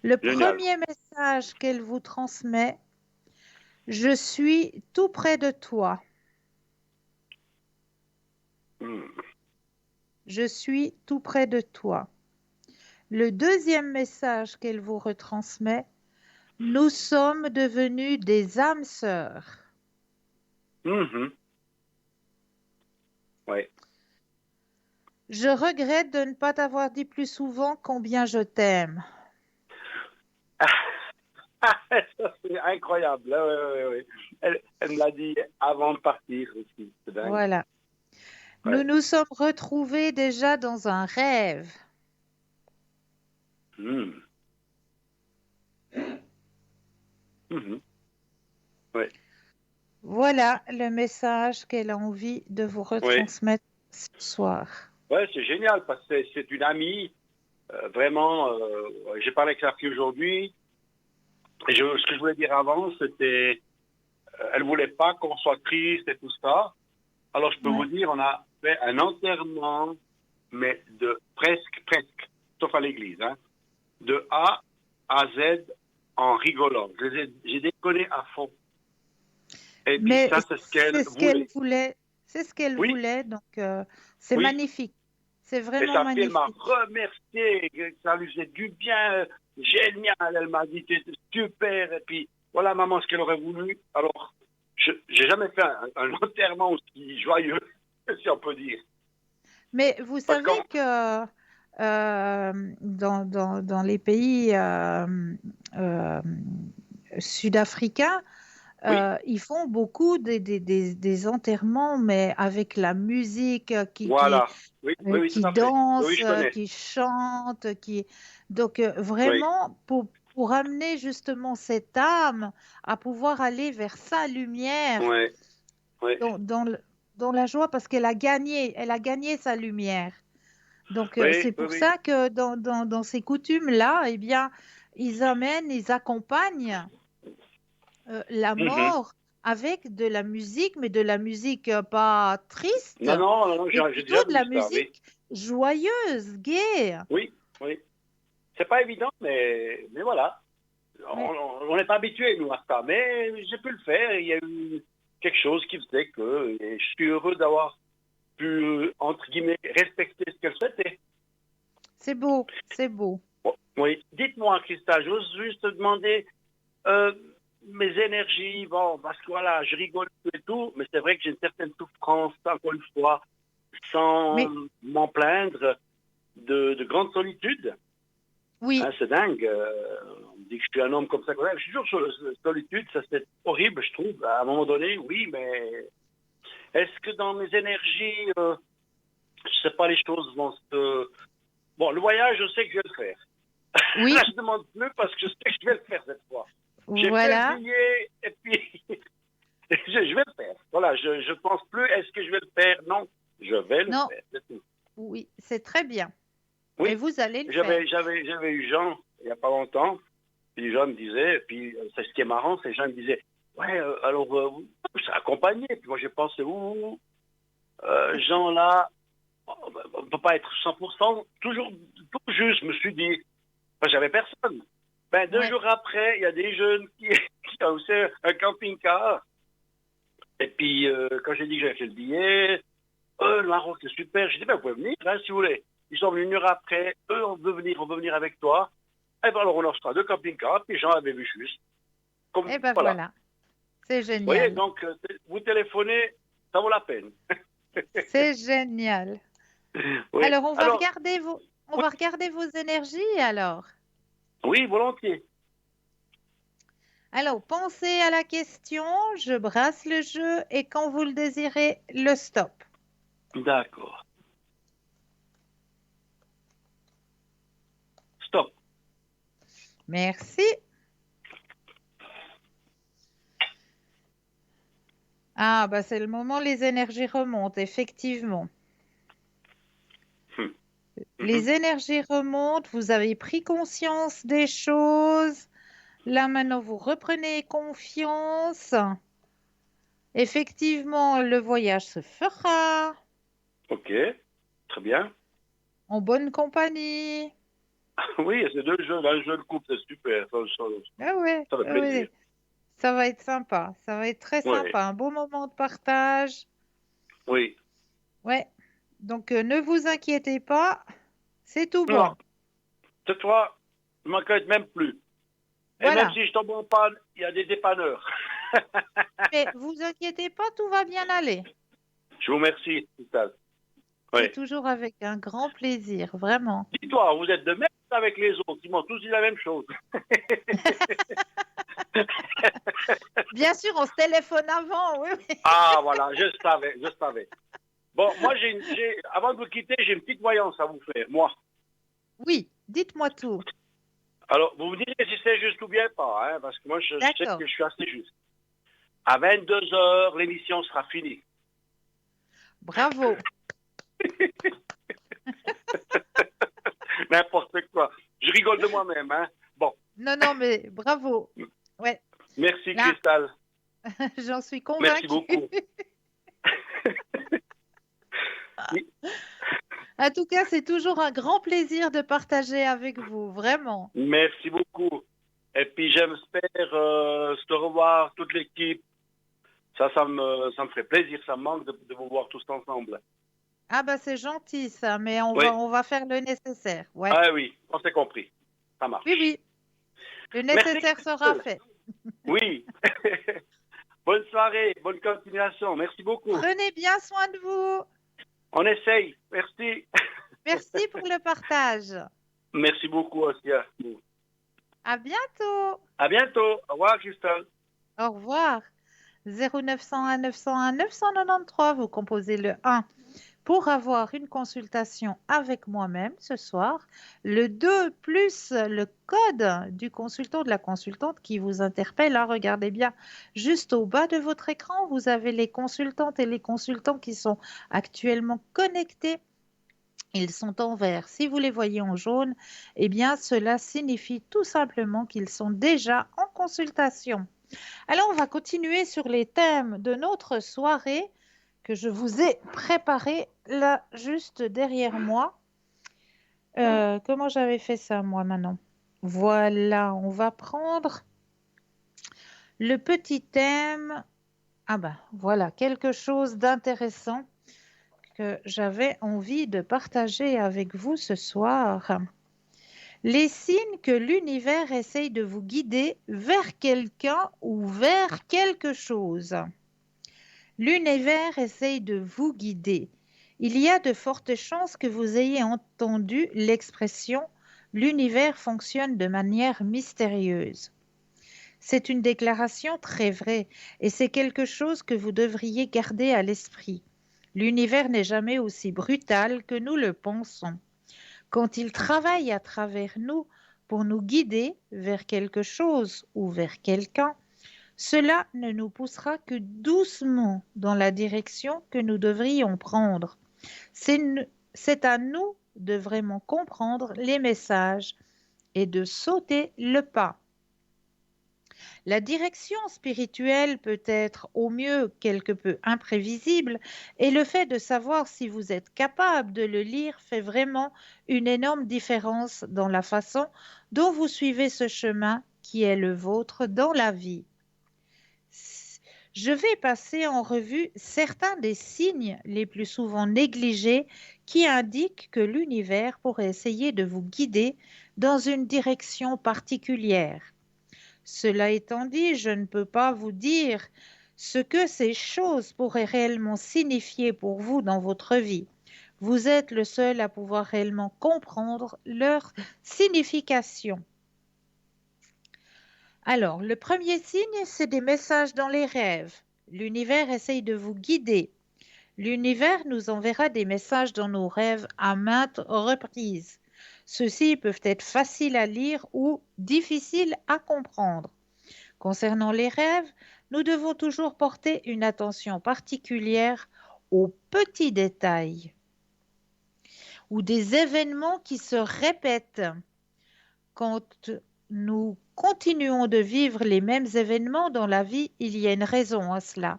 Le Génial. premier message qu'elle vous transmet, je suis tout près de toi. Mhm. Je suis tout près de toi. Le deuxième message qu'elle vous retransmet, nous sommes devenus des âmes sœurs. Mhm. Ouais. Je regrette de ne pas t'avoir dit plus souvent combien je t'aime. Ça, c'est incroyable. Ouais, ouais, ouais. Elle me l'a dit avant de partir aussi. C'est dingue. Voilà. Nous Ouais. nous sommes retrouvés déjà dans un rêve. Mhm. Mhm. Ouais. Voilà le message qu'elle a envie de vous Ouais. retransmettre ce soir. Ouais, c'est génial parce que c'est une amie. Vraiment, j'ai parlé avec sa fille aujourd'hui. Et ce que je voulais dire avant, c'était, elle voulait pas qu'on soit triste et tout ça. Alors je peux vous Ouais. dire, on a fait un enterrement, mais de presque, sauf à l'église, hein, de A à Z en rigolant. J'ai déconné à fond. Et puis Mais ça, c'est ce qu'elle c'est ce qu'elle voulait. voulait. C'est ce qu'elle Oui, voulait. Donc, c'est oui. magnifique. C'est Et vraiment sa fille, elle m'a magnifique. remercié, que ça lui faisait du bien, génial. Elle m'a dit, c'était super. Et puis, voilà, maman, ce qu'elle aurait voulu. Alors, j'ai jamais fait un enterrement aussi joyeux, si on peut dire. Mais vous Parce savez qu'on, que dans les pays euh, sud-africains, oui, ils font beaucoup des enterrements, mais avec la musique voilà. Oui, oui, oui, tout qui à fait. Oui, oui, danse, je connais. qui chante, qui... Donc, Oui. vraiment, pour amener justement cette âme à pouvoir aller vers sa lumière Oui, oui. dans la joie, parce elle a gagné sa lumière. Donc, Oui, c'est oui, pour oui. ça que dans ces coutumes-là, eh bien, ils accompagnent la Mhm. mort avec de la musique, mais de la musique pas triste, Non, mais j'ai déjà plutôt de la vu ça, oui. musique joyeuse, gaie. Oui, oui. C'est pas évident, mais voilà. Mais On n'est pas habitué, nous, à ça. Mais j'ai pu le faire. Il y a eu quelque chose qui faisait que et je suis heureux d'avoir pu, entre guillemets, respecter ce qu'elle souhaitait. c'est beau, c'est beau. Bon, oui. Dites-moi, Christa, j'ose juste te demander euh, mes énergies. Bon, parce que voilà, je rigole et tout, mais c'est vrai que j'ai une certaine souffrance, encore une fois, sans Mais m'en plaindre, de grande solitude. oui, Hein, c'est dingue. On me dit que je suis un homme comme ça. Je suis toujours sur la solitude. Ça, c'est horrible, je trouve. À un moment donné, oui, mais est-ce que dans mes énergies, je sais pas, les choses vont se... Bon, le voyage, je sais que je vais le faire. oui, Là, je demande plus parce que je sais que je vais le faire cette fois. J'ai fait le voilà. billet et puis je vais le faire. Voilà, je pense plus, est-ce que je vais le faire? Non, je vais le Non, faire, c'est tout. oui, c'est très bien. Et Oui, vous allez le faire. j'avais eu Jean il n'y a pas longtemps. Puis Jean me disait, puis c'est ce qui est marrant, c'est Jean me disait, ouais, alors, je serai accompagné. Puis moi, j'ai pensé, Jean là, on ne peut pas être 100%, toujours tout juste, je me suis dit, enfin, j'avais personne. Ben, 2 jours Ouais. après, il y a des jeunes qui ont aussi un camping-car. Et puis, quand j'ai dit que j'avais fait le billet, le Maroc, c'est super. J'ai dit, ben, vous pouvez venir, hein, si vous voulez. Ils sont venus une heure après, on veut venir avec toi. Et ben, alors, on leur sera 2 camping-cars, puis Jean avait vu juste. Comme, Eh ben voilà. voilà, c'est Vous voyez, génial. donc, vous téléphonez, ça vaut la peine. C'est génial. Oui. Alors, Alors, on oui, va regarder vos énergies alors. oui, volontiers. Alors, pensez à la question, je brasse le jeu et quand vous le désirez, le stop. D'accord. Stop. Merci. Ah, bah c'est le moment, les énergies remontent, effectivement. Hmm. Mhm. Les énergies remontent, vous avez pris conscience des choses. Là, maintenant, vous reprenez confiance. Effectivement, le voyage se fera Ok. Très bien. en bonne compagnie. Oui, c'est 2 jeux. Un jeu de couple, c'est super. Ah ouais, Ça fait ah plaisir. ouais. Ça va être sympa. Ça va être très Oui, sympa. Un beau moment de partage. oui. Ouais. Donc, ne vous inquiétez pas. C'est tout Non, bon. cette fois, je m'inquiète même plus. Et même Voilà. si je tombe en panne, il y a des dépanneurs. Mais vous inquiétez pas, tout va bien aller. Je vous remercie, Christelle. C'est Oui. toujours avec un grand plaisir, vraiment. Dis-toi, vous êtes de même avec les autres. Ils m'ont tous dit la même chose. Bien sûr, on se téléphone avant, oui, oui. Ah, voilà, je savais, je savais. Bon, moi, avant de vous quitter, j'ai une petite voyance à vous faire, moi. Oui, dites-moi tout. Alors, vous me direz si c'est juste ou bien pas, hein, parce que moi, je sais D'accord. que je suis assez juste. À 22 h, l'émission sera finie. Bravo. N'importe quoi. Je rigole de moi-même, hein. Bon, Non, non, mais bravo. Ouais, merci, là, Cristal. j'en suis Merci convaincue. beaucoup. En tout cas, c'est toujours un grand plaisir de partager avec vous, vraiment. Merci beaucoup. Et puis, j'espère se revoir, toute l'équipe. Ça me ferait plaisir. Ça me manque de vous voir tous ensemble. Ah bah c'est gentil ça, mais Oui. on va faire le nécessaire. Ouais. Ah oui, on s'est compris. Ça Oui, marche. oui, le Merci, nécessaire sera Christelle. fait. Oui. Bonne soirée, bonne continuation. Merci beaucoup. Prenez bien soin de vous. On essaye. Merci. Merci pour le partage. Merci beaucoup aussi. À bientôt. À bientôt. Au revoir, Christelle. Au revoir. 0901 901 993, vous composez le 1 pour avoir une consultation avec moi-même ce soir. Le 2 plus le code du consultant ou de la consultante qui vous interpelle. Hein, regardez bien, juste au bas de votre écran, vous avez les consultantes et les consultants qui sont actuellement connectés. Ils sont en vert. Si vous les voyez en jaune, eh bien, cela signifie tout simplement qu'ils sont déjà en consultation. Alors, on va continuer sur les thèmes de notre soirée que je vous ai préparé là, juste derrière moi. Comment j'avais fait ça, moi, maintenant? Voilà, on va prendre le petit thème. Ah ben, voilà, quelque chose d'intéressant que j'avais envie de partager avec vous ce soir. Les signes que l'univers essaye de vous guider vers quelqu'un ou vers quelque chose. L'univers essaye de vous guider. Il y a de fortes chances que vous ayez entendu l'expression l'univers fonctionne de manière mystérieuse. C'est une déclaration très vraie et c'est quelque chose que vous devriez garder à l'esprit. L'univers n'est jamais aussi brutal que nous le pensons. Quand il travaille à travers nous pour nous guider vers quelque chose ou vers quelqu'un, cela ne nous poussera que doucement dans la direction que nous devrions prendre. C'est à nous de vraiment comprendre les messages et de sauter le pas. La direction spirituelle peut être au mieux quelque peu imprévisible et le fait de savoir si vous êtes capable de le lire fait vraiment une énorme différence dans la façon dont vous suivez ce chemin qui est le vôtre dans la vie. Je vais passer en revue certains des signes les plus souvent négligés qui indiquent que l'univers pourrait essayer de vous guider dans une direction particulière. Cela étant dit, je ne peux pas vous dire ce que ces choses pourraient réellement signifier pour vous dans votre vie. Vous êtes le seul à pouvoir réellement comprendre leur signification. Alors, le premier signe, c'est des messages dans les rêves. L'univers essaye de vous guider. L'univers nous enverra des messages dans nos rêves à maintes reprises. Ceux-ci peuvent être faciles à lire ou difficiles à comprendre. Concernant les rêves, nous devons toujours porter une attention particulière aux petits détails ou des événements qui se répètent. Quand nous continuons de vivre les mêmes événements dans la vie, il y a une raison à cela,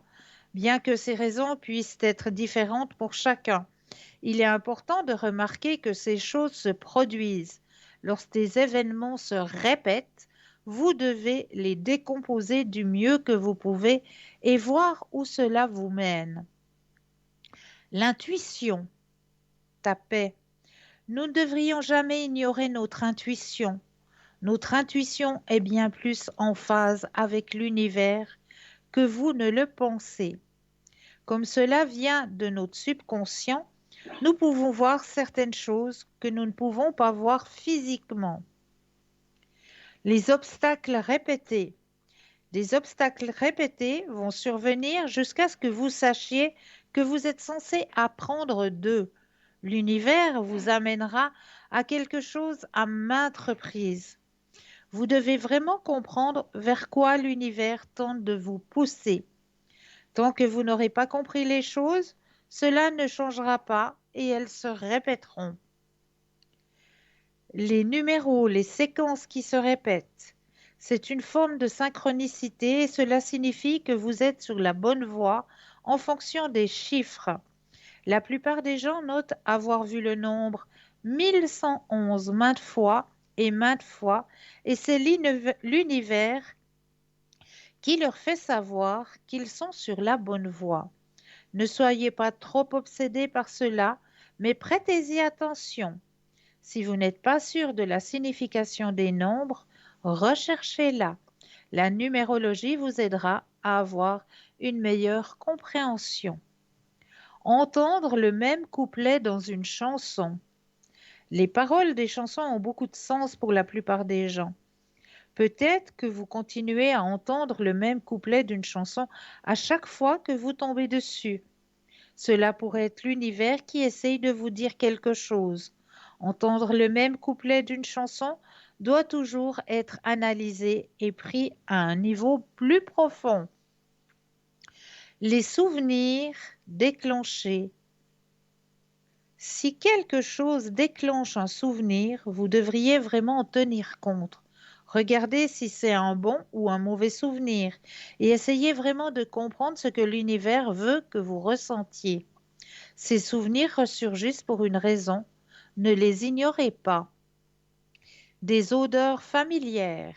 bien que ces raisons puissent être différentes pour chacun. Il est important de remarquer que ces choses se produisent. Lorsque des événements se répètent, vous devez les décomposer du mieux que vous pouvez et voir où cela vous mène. L'intuition, tapez. Nous ne devrions jamais ignorer notre intuition. Notre intuition est bien plus en phase avec l'univers que vous ne le pensez. Comme cela vient de notre subconscient, nous pouvons voir certaines choses que nous ne pouvons pas voir physiquement. Les obstacles répétés. Des obstacles répétés vont survenir jusqu'à ce que vous sachiez que vous êtes censé apprendre d'eux. L'univers vous amènera à quelque chose à maintes reprises. Vous devez vraiment comprendre vers quoi l'univers tente de vous pousser. Tant que vous n'aurez pas compris les choses, cela ne changera pas et elles se répéteront. Les numéros, les séquences qui se répètent, c'est une forme de synchronicité et cela signifie que vous êtes sur la bonne voie en fonction des chiffres. La plupart des gens notent avoir vu le nombre 1111 maintes fois, et c'est l'univers qui leur fait savoir qu'ils sont sur la bonne voie. Ne soyez pas trop obsédés par cela, mais prêtez-y attention. Si vous n'êtes pas sûr de la signification des nombres, recherchez-la. La numérologie vous aidera à avoir une meilleure compréhension. Entendre le même couplet dans une chanson. Les paroles des chansons ont beaucoup de sens pour la plupart des gens. Peut-être que vous continuez à entendre le même couplet d'une chanson à chaque fois que vous tombez dessus. Cela pourrait être l'univers qui essaye de vous dire quelque chose. Entendre le même couplet d'une chanson doit toujours être analysé et pris à un niveau plus profond. Les souvenirs déclenchés. Si quelque chose déclenche un souvenir, vous devriez vraiment en tenir compte. Regardez si c'est un bon ou un mauvais souvenir et essayez vraiment de comprendre ce que l'univers veut que vous ressentiez. Ces souvenirs ressurgissent pour une raison. Ne les ignorez pas. Des odeurs familières.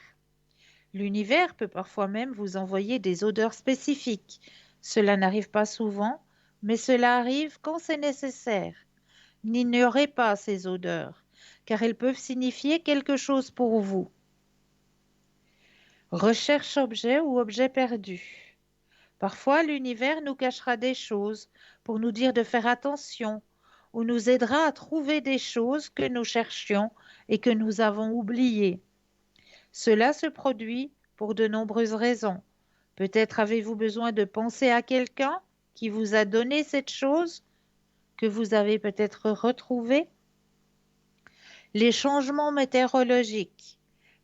L'univers peut parfois même vous envoyer des odeurs spécifiques. Cela n'arrive pas souvent, mais cela arrive quand c'est nécessaire. N'ignorez pas ces odeurs, car elles peuvent signifier quelque chose pour vous. Recherche objet ou objet perdu. Parfois, l'univers nous cachera des choses pour nous dire de faire attention ou nous aidera à trouver des choses que nous cherchions et que nous avons oubliées. Cela se produit pour de nombreuses raisons. Peut-être avez-vous besoin de penser à quelqu'un qui vous a donné cette chose que vous avez peut-être retrouvée. Les changements météorologiques.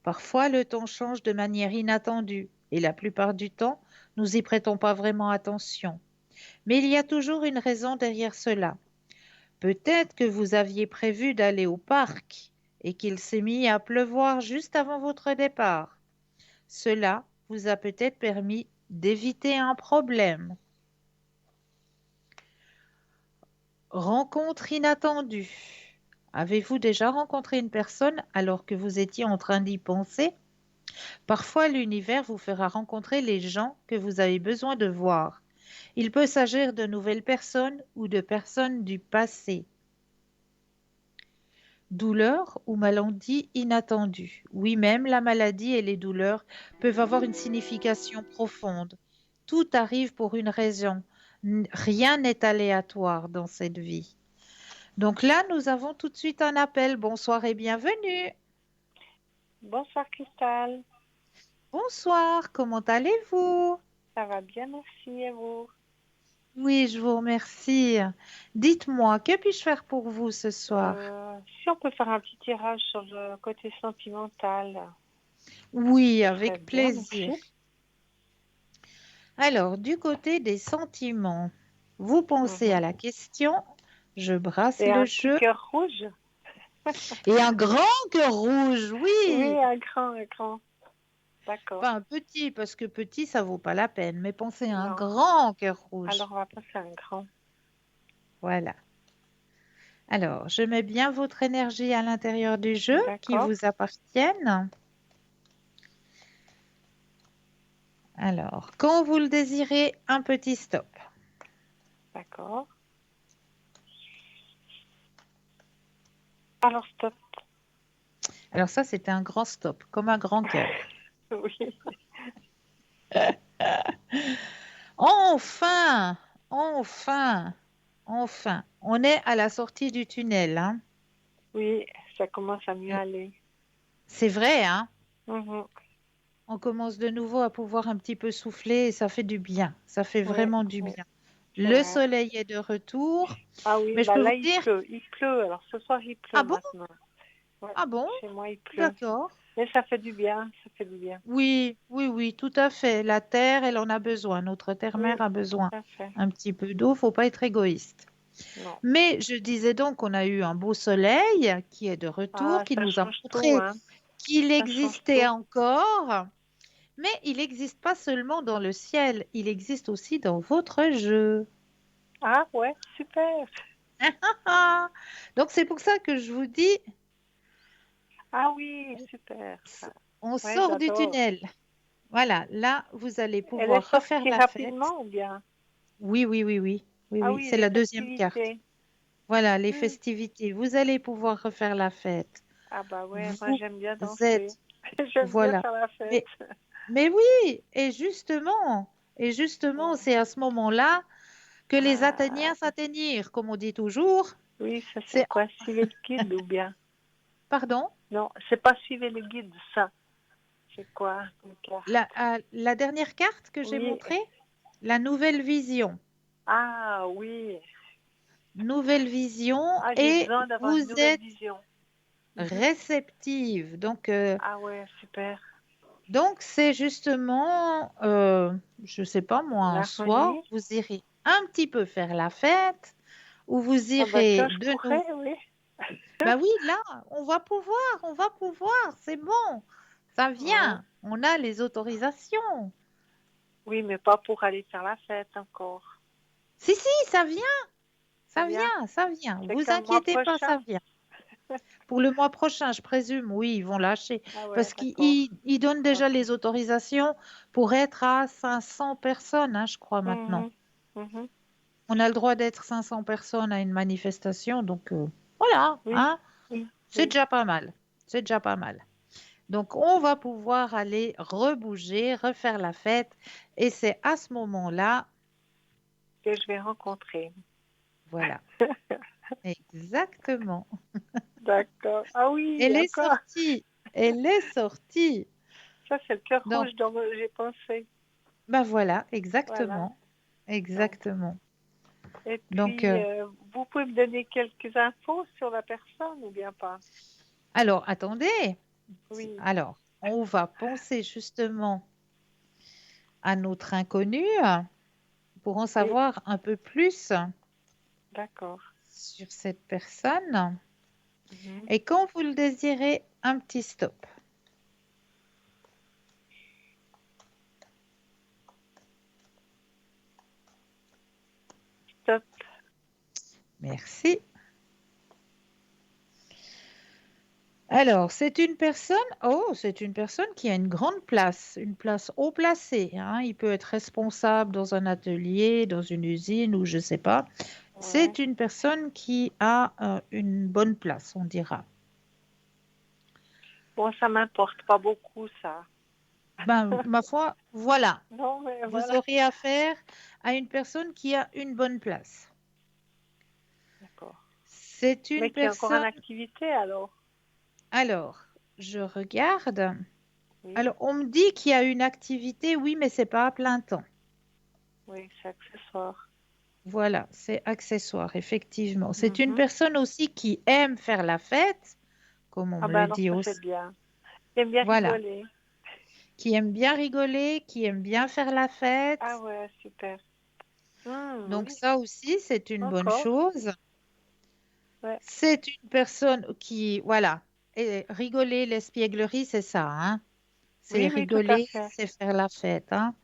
Parfois, le temps change de manière inattendue et la plupart du temps, nous n'y prêtons pas vraiment attention. Mais il y a toujours une raison derrière cela. Peut-être que vous aviez prévu d'aller au parc et qu'il s'est mis à pleuvoir juste avant votre départ. Cela vous a peut-être permis d'éviter un problème. Rencontre inattendue. Avez-vous déjà rencontré une personne alors que vous étiez en train d'y penser? Parfois, l'univers vous fera rencontrer les gens que vous avez besoin de voir. Il peut s'agir de nouvelles personnes ou de personnes du passé. Douleur ou maladie inattendue. Oui, même la maladie et les douleurs peuvent avoir une signification profonde. Tout arrive pour une raison. Rien n'est aléatoire dans cette vie. Donc là, nous avons tout de suite un appel. Bonsoir et bienvenue. Bonsoir Cristal, Bonsoir, comment allez-vous? ça va bien, merci et vous? Oui, je vous remercie. Dites-moi, que puis-je faire pour vous ce soir? Si on peut faire un petit tirage sur le côté sentimental, Oui, ce serait avec bien, plaisir. merci. Alors, du côté des sentiments, vous pensez à la question, je brasse Et le un petit jeu, cœur rouge? et un grand cœur rouge, Oui, oui. un grand. D'accord. Pas un petit, parce que petit, ça vaut pas la peine, mais pensez à un Non. grand cœur rouge. Alors on va passer à un grand. Voilà. Alors, je mets bien votre énergie à l'intérieur du jeu qui D'accord. vous appartiennent. Alors, quand vous le désirez, un petit stop. D'accord. Alors stop. Alors ça, c'était un grand stop, comme un grand cœur. Oui. Enfin, enfin, enfin, on est à la sortie du tunnel, hein. Oui, ça commence à mieux aller. C'est vrai, hein. Mhm. On commence de nouveau à pouvoir un petit peu souffler et ça fait du bien. Ça fait Oui, vraiment du oui, bien. c'est Le vrai. soleil est de retour, Ah oui, mais je bah peux là vous il dire, pleut. Il pleut. Alors ce soir il pleut ah bon, maintenant. Ouais, ah bon, chez moi il pleut. d'accord. Mais ça fait du bien, ça fait du bien. Oui, oui, oui, tout à fait. La terre, elle en a besoin. Notre terre-mère Oui, a besoin tout à fait. un petit peu d'eau. Faut pas être égoïste. Non. Mais je disais donc qu'on a eu un beau soleil qui est de retour, Ah, qui ça nous a change tout, montré hein. qu'il Ça change existait tout. encore. Mais il n'existe pas seulement dans le ciel, il existe aussi dans votre jeu. Ah ouais, super. Donc c'est pour ça que je vous dis, Ah oui, super. Ça. on Ouais, sort du j'adore. tunnel. Voilà, là, vous allez Elle est pouvoir refaire sortie la fête. rapidement ou bien? Oui, oui, oui, oui. Oui, Ah oui, oui, c'est les la deuxième carte. festivités. Voilà, les Hmm. festivités. Vous allez pouvoir refaire la fête. Ah bah ouais, moi Vous j'aime bien danser. êtes, J'aime bien voilà. faire la fête. Mais, mais oui, et justement, Ouais. c'est à ce moment-là que les Ah, Athéniens s'atteignirent, comme on dit toujours. oui, ça c'est C'est, quoi? Suivez le guide ou bien? pardon, Non, c'est pas suivez le guide, ça. C'est quoi comme carte? la dernière carte que j'ai Oui. montrée, la nouvelle vision. Ah oui. Nouvelle vision Ah, j'ai et besoin d'avoir vous une nouvelle êtes vision. Mhm. réceptive. Ah ouais, super. Donc c'est justement, je sais pas moi, un soir, L'harmonie. vous irez un petit peu faire la fête, ou vous Ah bah irez tiens, je de nouveau. pourrais, oui. Bah oui, là, on va pouvoir, c'est bon. Ça Ouais. vient. On a les autorisations. Oui, mais pas pour aller faire la fête encore. Si, si, ça vient. Ça Ça vient? vient, ça vient. C'est Vous quand le mois inquiétez pas, prochain? ça vient. Pour le mois prochain, je présume, oui, ils vont lâcher. Ah ouais, Parce d'accord. qu'ils donnent déjà Ok. les autorisations pour être à 500 personnes, hein, je crois, maintenant. Mhm. On a le droit d'être 500 personnes à une manifestation, donc voilà, Oui, hein, oui, c'est oui. déjà pas mal. C'est déjà pas mal. Donc, on va pouvoir aller rebouger, refaire la fête. Et c'est à ce moment-là, Que je vais rencontrer. voilà, exactement. D'accord. Ah oui, Elle est encore. sortie. Elle est sortie. Ça, c'est le cœur Donc, rouge dont j'ai pensé. ben voilà, Voilà. exactement. Donc, Exactement. et Donc, puis, vous pouvez me donner quelques infos sur la personne ou bien pas? alors, attendez. Oui, Alors, on va penser justement à notre inconnu pour en oui, savoir un peu plus d'accord. sur cette personne. Mhm. Et quand vous le désirez, un petit stop. Top. Merci. Alors, c'est une personne qui a une grande place, une place haut placée, hein. Il peut être responsable dans un atelier, dans une usine ou je ne sais pas. Ouais. C'est une personne qui a une bonne place, on dira. Bon, ça m'importe pas beaucoup, ça. Ben, ma foi, voilà. Non, mais Vous voilà. aurez affaire à une personne qui a une bonne place. D'accord. C'est Mais une qui est encore en personne. activité, alors? Alors, je regarde. Oui, Alors, on me dit qu'il y a une activité, oui, mais c'est pas à plein temps. oui, c'est accessoire. Voilà, c'est accessoire, effectivement. C'est une Mhm. personne aussi qui aime faire la fête, comme on Ah me ben le alors, dit ça, c'est aussi. bien. J'aime bien Voilà, rigoler. qui aime bien rigoler, qui aime bien faire la Ah fête. ouais, super. Donc Oui, ça aussi, c'est une bonne encore. chose. Ouais, C'est une personne qui, voilà, et rigoler, l'espièglerie, c'est ça, hein. C'est oui, oui, tout à rigoler, fait. c'est faire la fête, hein.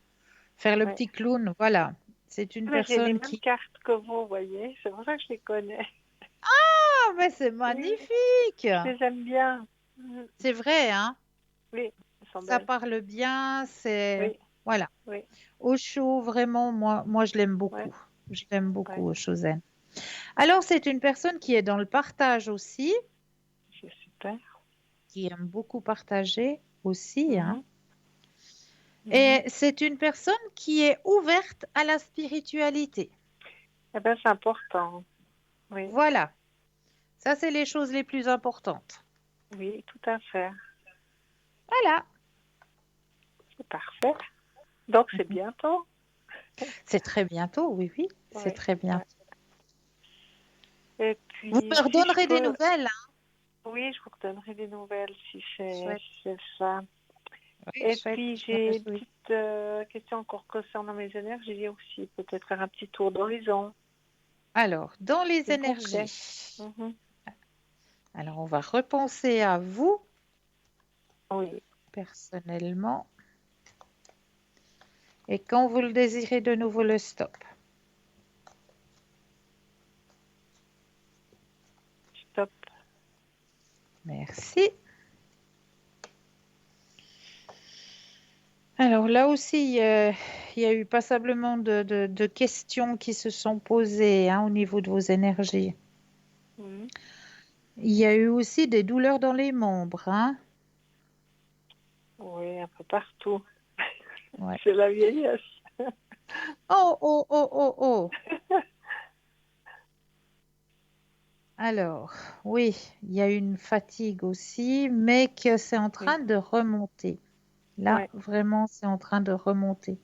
Faire le Ouais. petit clown, voilà. C'est une Mais j'ai les personne mêmes qui... cartes que vous voyez. C'est pour ça que je les connais. Ah, mais c'est Oui, magnifique! je les aime bien. Mhm. C'est vrai, hein. Oui, elles sont Ça belles. parle bien, c'est... Oui, Voilà. oui, Au chaud, vraiment, moi je l'aime ouais, beaucoup. Je l'aime ouais. beaucoup, Oshozène. Alors, c'est une personne qui est dans le partage aussi, C'est super. qui aime beaucoup partager aussi, hein. Mhm, mhm. Et c'est une personne qui est ouverte à la spiritualité. Eh bien, c'est important. Oui, Voilà, ça, c'est les choses les plus importantes. oui, tout à fait. Voilà, C'est parfait. Donc, c'est bientôt. c'est très bientôt, oui, oui, c'est Oui, très ouais. bientôt. Et Vous puis, me si je redonnerez des peux, nouvelles, hein. oui, je vous redonnerai des nouvelles Chouette, si c'est ça. oui, Et chouette, puis, je me j'ai une réjouis. petite question encore concernant mes énergies aussi. Peut-être faire un petit tour d'horizon, Alors, dans les s'il vous plaît. énergies, Mhm. alors on va repenser à vous Oui, personnellement. Et quand vous le désirez de nouveau, le stop. stop. Merci. Alors là aussi, il y a eu passablement de questions qui se sont posées, hein, au niveau de vos énergies. Mhm. Il y a eu aussi des douleurs dans les membres, hein. Oui, un peu partout. Ouais. C'est la vieillesse. Oh, oh, oh, oh, oh. Alors, oui, il y a une fatigue aussi, mais que c'est en Oui, train de remonter. Là, ouais. vraiment, c'est en train de remonter.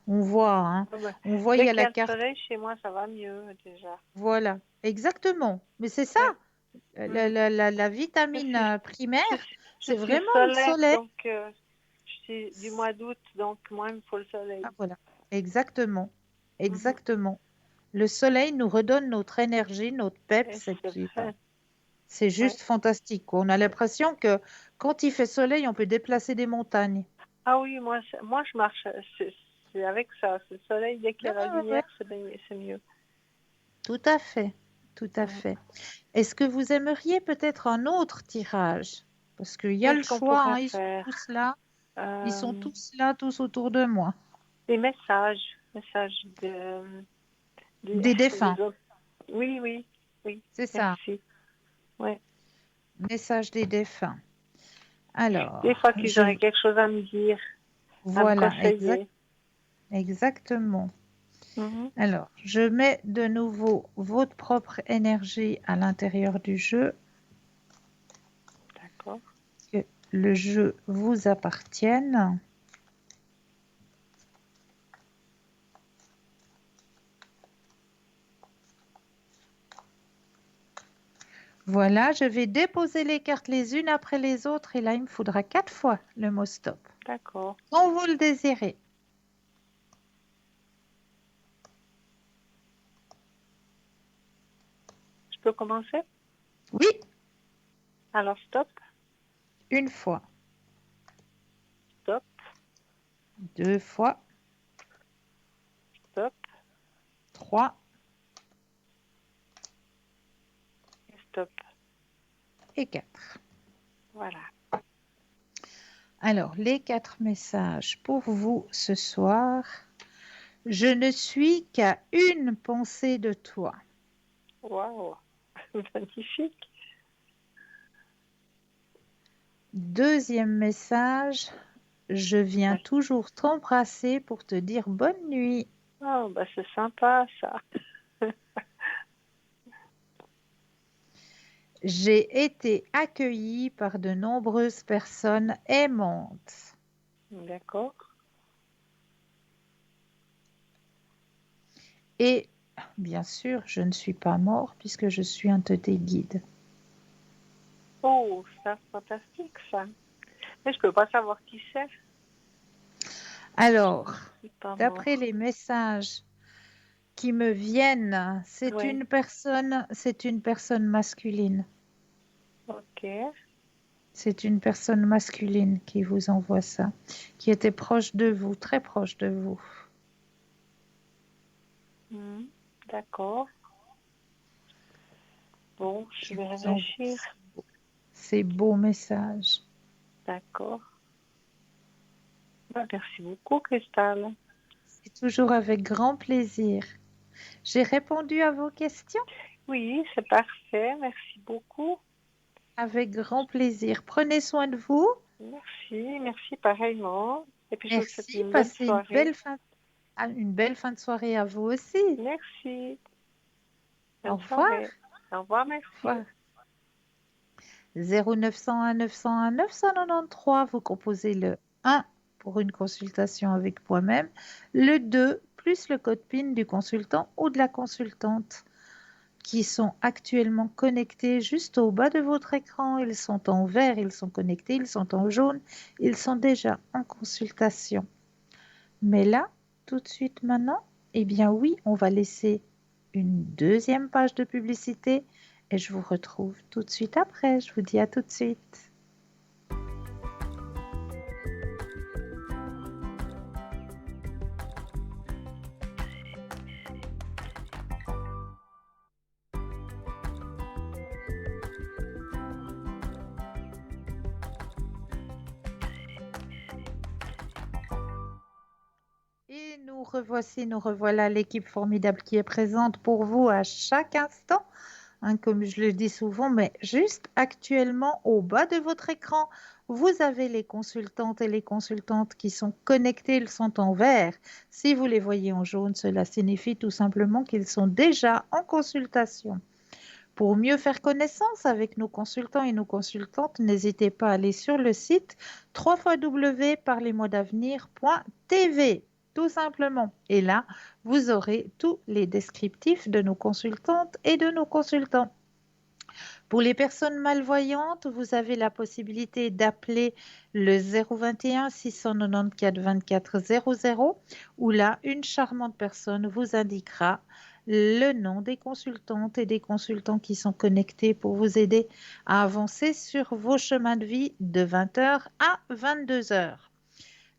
On voit, hein, Ah ben, on voit, il dès y a qu'il y la a le carte. soleil, chez moi, ça va mieux déjà. Voilà, exactement. Mais c'est ça, Ouais. la, Mhm. la- la- la Je vitamine suis, primaire, je, je c'est suis vraiment le solaire, soleil. donc je suis du mois d'août, donc moi, il me faut le Ah, soleil. voilà, exactement, Mhm. exactement. Le soleil nous redonne notre énergie, notre Et peps, et c'est puis, vrai. C'est Ouais. juste fantastique, quoi. On a l'impression que quand il fait soleil, on peut déplacer des montagnes. Ah oui, moi je marche, c'est avec ça. C'est le soleil, dès qu'il y a la Ouais, ouais, ouais. lumière, c'est mieux. Tout à fait, tout à Ouais. fait. Est-ce que vous aimeriez peut-être un autre tirage? Parce qu'il y a le Qu'est-ce qu'on choix, pourrait hein, faire? ils sont Euh, tous là, tous autour de moi. des messages Des défunts, des autres. Oui, oui, oui. c'est ça, Merci. Ouais. message des défunts. Des Alors, fois qu'ils auraient quelque chose à me dire, à me voilà, conseiller. exactement. Mhm. Alors, je mets de nouveau votre propre énergie à l'intérieur du jeu, D'accord. que le jeu vous appartienne. Voilà, je vais déposer les cartes les unes après les autres et là, il me faudra 4 fois le mot stop. D'accord. Quand vous le désirez. Je peux commencer? Oui, Alors, stop, une fois, stop, 2 fois, stop 3 et stop. et 4. Voilà. Alors, les 4 messages pour vous ce soir. Je ne suis qu'à une pensée de toi. Waouh. Magnifique. Deuxième message, je viens toujours t'embrasser pour te dire bonne nuit. Oh, bah c'est sympa ça. J'ai été accueillie par de nombreuses personnes aimantes. D'accord. Et bien sûr, je ne suis pas mort puisque je suis un de tes guides. Oh, ça, c'est fantastique ça. Mais je peux pas savoir qui c'est. Alors, Je suis pas mort. d'après les messages qui me viennent, c'est Oui. une personne masculine. Ok. C'est une personne masculine qui vous envoie ça, qui était proche de vous, très proche de vous. Hmm. D'accord. Bon, je Qui vais vous envoie réfléchir. ces beaux messages. D'accord. Bah, merci beaucoup, Cristal. C'est toujours avec grand plaisir. J'ai répondu à vos questions Oui, c'est parfait. Merci beaucoup. avec grand plaisir. Prenez soin de vous. Merci pareillement. Et puis je vous souhaite Merci. une bonne Passez soirée. une belle fin de soirée à vous aussi. Merci. Au Bonne revoir. soirée. Au revoir, merci. Au revoir. 0901 901 993, vous composez le 1 pour une consultation avec moi-même, le 2 plus le code PIN du consultant ou de la consultante qui sont actuellement connectés juste au bas de votre écran. Ils sont en vert, ils sont connectés, ils sont en jaune, ils sont déjà en consultation. Mais là, tout de suite maintenant, eh bien oui, on va laisser une deuxième page de publicité et je vous retrouve tout de suite après. Je vous dis à tout de suite. Et nous revoici, nous revoilà l'équipe formidable qui est présente pour vous à chaque instant. Comme je le dis souvent, mais juste actuellement au bas de votre écran, vous avez les consultantes et les consultantes qui sont connectées, ils sont en vert. Si vous les voyez en jaune, cela signifie tout simplement qu'ils sont déjà en consultation. Pour mieux faire connaissance avec nos consultants et nos consultantes, n'hésitez pas à aller sur le site www.parlezmoi-d'avenir.tv, tout simplement. Et là, vous aurez tous les descriptifs de nos consultantes et de nos consultants. Pour les personnes malvoyantes, vous avez la possibilité d'appeler le 021 694 24 00 où là, une charmante personne vous indiquera le nom des consultantes et des consultants qui sont connectés pour vous aider à avancer sur vos chemins de vie de 20 heures à 22 heures.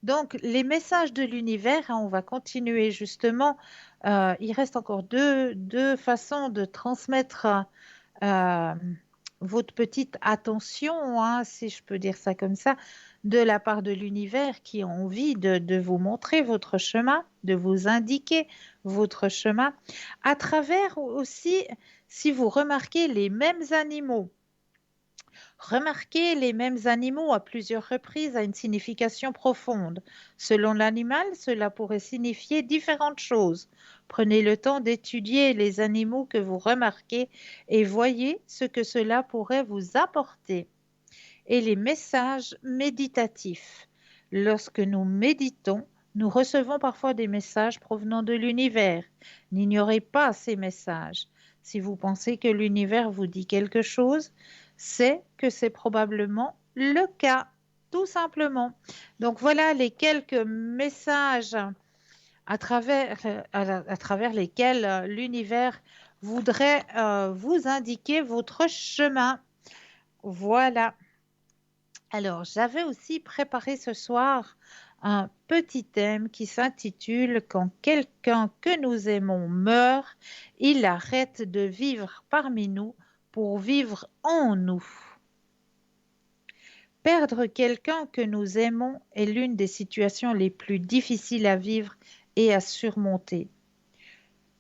Donc, les messages de l'univers, hein, on va continuer justement. Il reste encore deux façons de transmettre euh, votre petite attention, hein, si je peux dire ça comme ça, de la part de l'univers qui a envie de vous montrer votre chemin, de vous indiquer votre chemin, à travers aussi, si vous remarquez les mêmes animaux. Remarquer les mêmes animaux à plusieurs reprises a une signification profonde. Selon l'animal, cela pourrait signifier différentes choses. Prenez le temps d'étudier les animaux que vous remarquez et voyez ce que cela pourrait vous apporter. Et les messages méditatifs. Lorsque nous méditons, nous recevons parfois des messages provenant de l'univers. N'ignorez pas ces messages. Si vous pensez que l'univers vous dit quelque chose, c'est que c'est probablement le cas, tout simplement. Donc voilà les quelques messages à travers lesquels l'univers voudrait vous indiquer votre chemin. Voilà. Alors, j'avais aussi préparé ce soir un petit thème qui s'intitule Quand quelqu'un que nous aimons meurt, il arrête de vivre parmi nous pour vivre en nous. Perdre quelqu'un que nous aimons est l'une des situations les plus difficiles à vivre et à surmonter.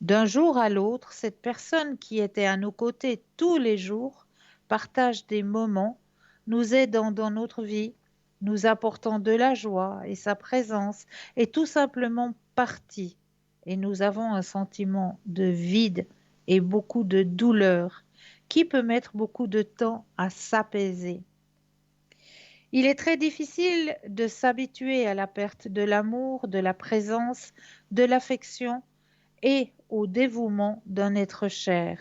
D'un jour à l'autre, cette personne qui était à nos côtés tous les jours partage des moments, nous aidant dans notre vie, nous apportant de la joie et sa présence est tout simplement partie. Et nous avons un sentiment de vide et beaucoup de douleur qui peut mettre beaucoup de temps à s'apaiser. Il est très difficile de s'habituer à la perte de l'amour, de la présence, de l'affection et au dévouement d'un être cher.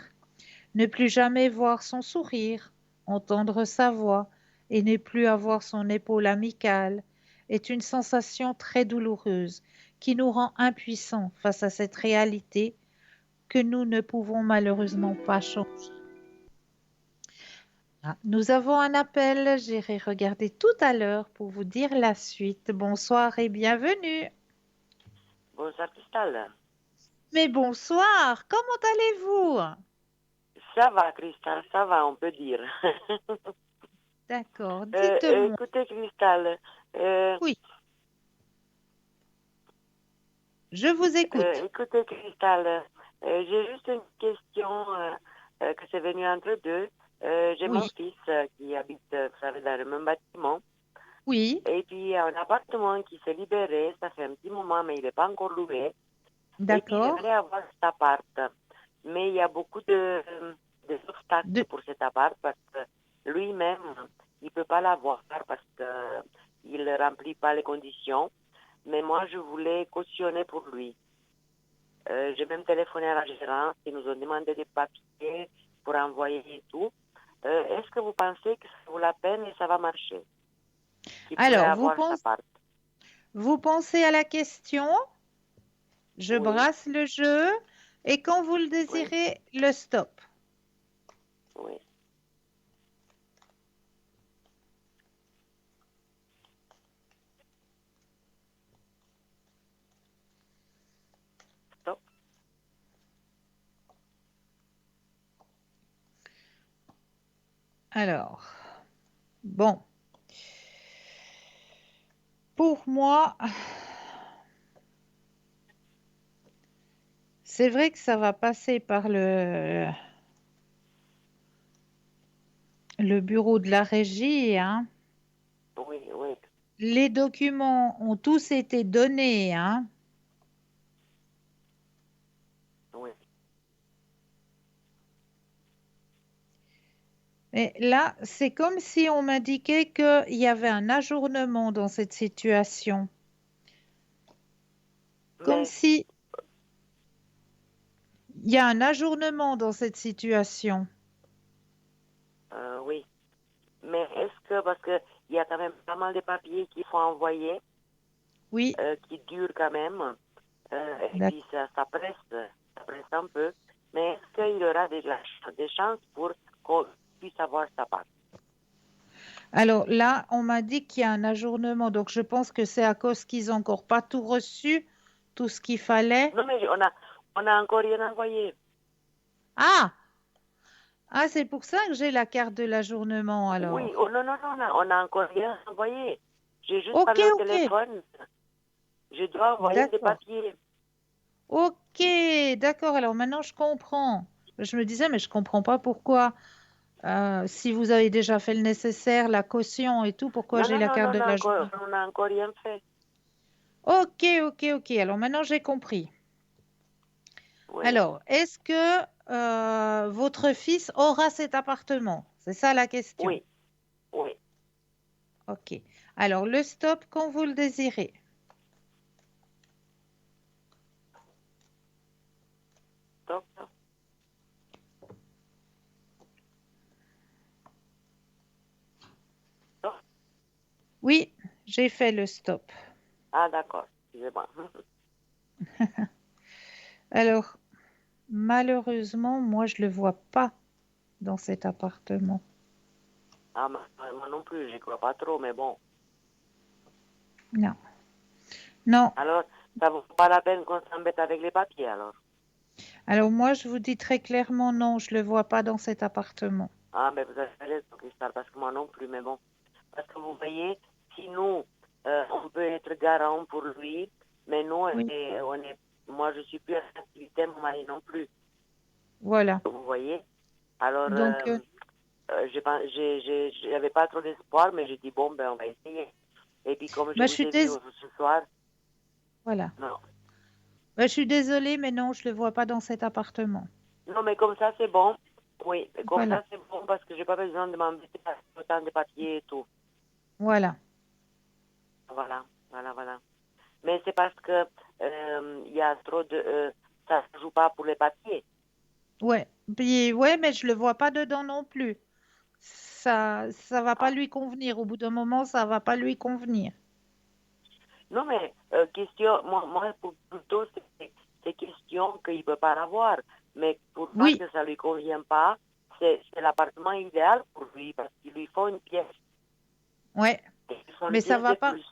Ne plus jamais voir son sourire, entendre sa voix et ne plus avoir son épaule amicale est une sensation très douloureuse qui nous rend impuissants face à cette réalité que nous ne pouvons malheureusement pas changer. Ah, nous avons un appel, j'irai regarder tout à l'heure pour vous dire la suite. Bonsoir et bienvenue. Bonsoir Cristal. Mais bonsoir, comment allez-vous? Ça va Cristal, ça va, on peut dire. D'accord, dites-moi. Écoutez Cristal, Oui, je vous écoute. écoutez Cristal, j'ai juste une question que c'est venu entre deux. J'ai Oui. mon fils qui habite, vous savez, dans le même bâtiment. Oui, Et puis il y a un appartement qui s'est libéré, ça fait un petit moment, mais il n'est pas encore loué. Et puis d'accord. j'aimerais avoir cet appart. Mais il y a beaucoup d'obstacles pour cet appart parce que lui-même, il ne peut pas l'avoir parce qu'il ne remplit pas les conditions. Mais moi, je voulais cautionner pour lui. J'ai même téléphoné à la gérance, ils nous ont demandé des papiers pour envoyer et tout. Est-ce que vous pensez que ça vaut la peine et ça va marcher? Alors, vous pensez à la question, je Oui. brasse le jeu et quand vous le désirez, le stop. Oui. Stop. Alors, bon. Pour moi, c'est vrai que ça va passer par le bureau de la régie, hein. Oui, oui. Les documents ont tous été donnés, hein. Oui. Mais là, c'est comme si on m'indiquait qu'il y avait un ajournement dans cette situation. Comme Mais, si il y a un ajournement dans cette situation. oui. Mais est-ce que, parce qu'il y a quand même pas mal de papiers qu'il faut envoyer, Oui, qui durent quand même, et puis ça presse reste un peu, mais est-ce qu'il aura des chances pour qu'on puisse avoir sa part? Alors là, on m'a dit qu'il y a un ajournement, donc je pense que c'est à cause qu'ils n'ont encore pas tout reçu, tout ce qu'il fallait. Non, mais on a encore rien envoyé. Ah! Ah, c'est pour ça que j'ai la carte de l'ajournement Oui, alors. oh, non, on a encore rien envoyé. J'ai juste Ok, parlé au ok, téléphone. Je dois envoyer des d'accord. papiers. Ok, d'accord. Alors maintenant, je comprends. Je me disais, mais je comprends pas pourquoi, si vous avez déjà fait le nécessaire, la caution et tout, pourquoi j'ai la carte de l'ajournement. On a encore rien fait. Ok, ok, ok. Alors maintenant, j'ai compris. Oui, Alors, est-ce que votre fils aura cet appartement? C'est ça la question. oui, oui. Ok. Alors, le stop quand vous le désirez. Donc, donc, Oui, j'ai fait le stop. ah, d'accord. Excusez-moi. Alors, malheureusement, moi, je le vois pas dans cet appartement. Ah, moi non plus, je ne crois pas trop, mais bon. Non. Non. Alors, ça ne vaut pas la peine qu'on s'embête avec les papiers, alors. Alors moi, je vous dis très clairement non, je le vois pas dans cet appartement. Ah, mais vous avez raison, Cristal, parce que moi non plus, mais bon. Parce que vous voyez, si nous, on peut être garant pour lui, mais nous, Oui, moi, je suis plus à l'activité, mon mari non plus. voilà. Vous voyez? Alors, Donc, j'avais pas trop d'espoir, mais j'ai dit, bon, ben, on va essayer. Et puis, comme je bah, vous ai vu ce soir, voilà. non. Bah, je suis désolée, mais non, je le vois pas dans cet appartement. Non, mais comme ça, c'est bon. Oui, mais comme Voilà, ça, c'est bon parce que j'ai pas besoin de m'embêter avec autant de papiers et tout. voilà. Voilà. Mais c'est parce que il y a trop de... ça ne joue pas pour les papiers. Ouais. Puis, ouais, mais je le vois pas dedans non plus. Ça va pas Ah. lui convenir. Au bout d'un moment, ça va pas lui convenir. Non, mais question... Moi plutôt, c'est question qu'il ne peut pas l'avoir. Mais pour pas Oui, que ça ne lui convienne pas, c'est l'appartement idéal pour lui parce qu'il lui faut une pièce. ouais, Et il faut une mais ça pièce va de pas. plus.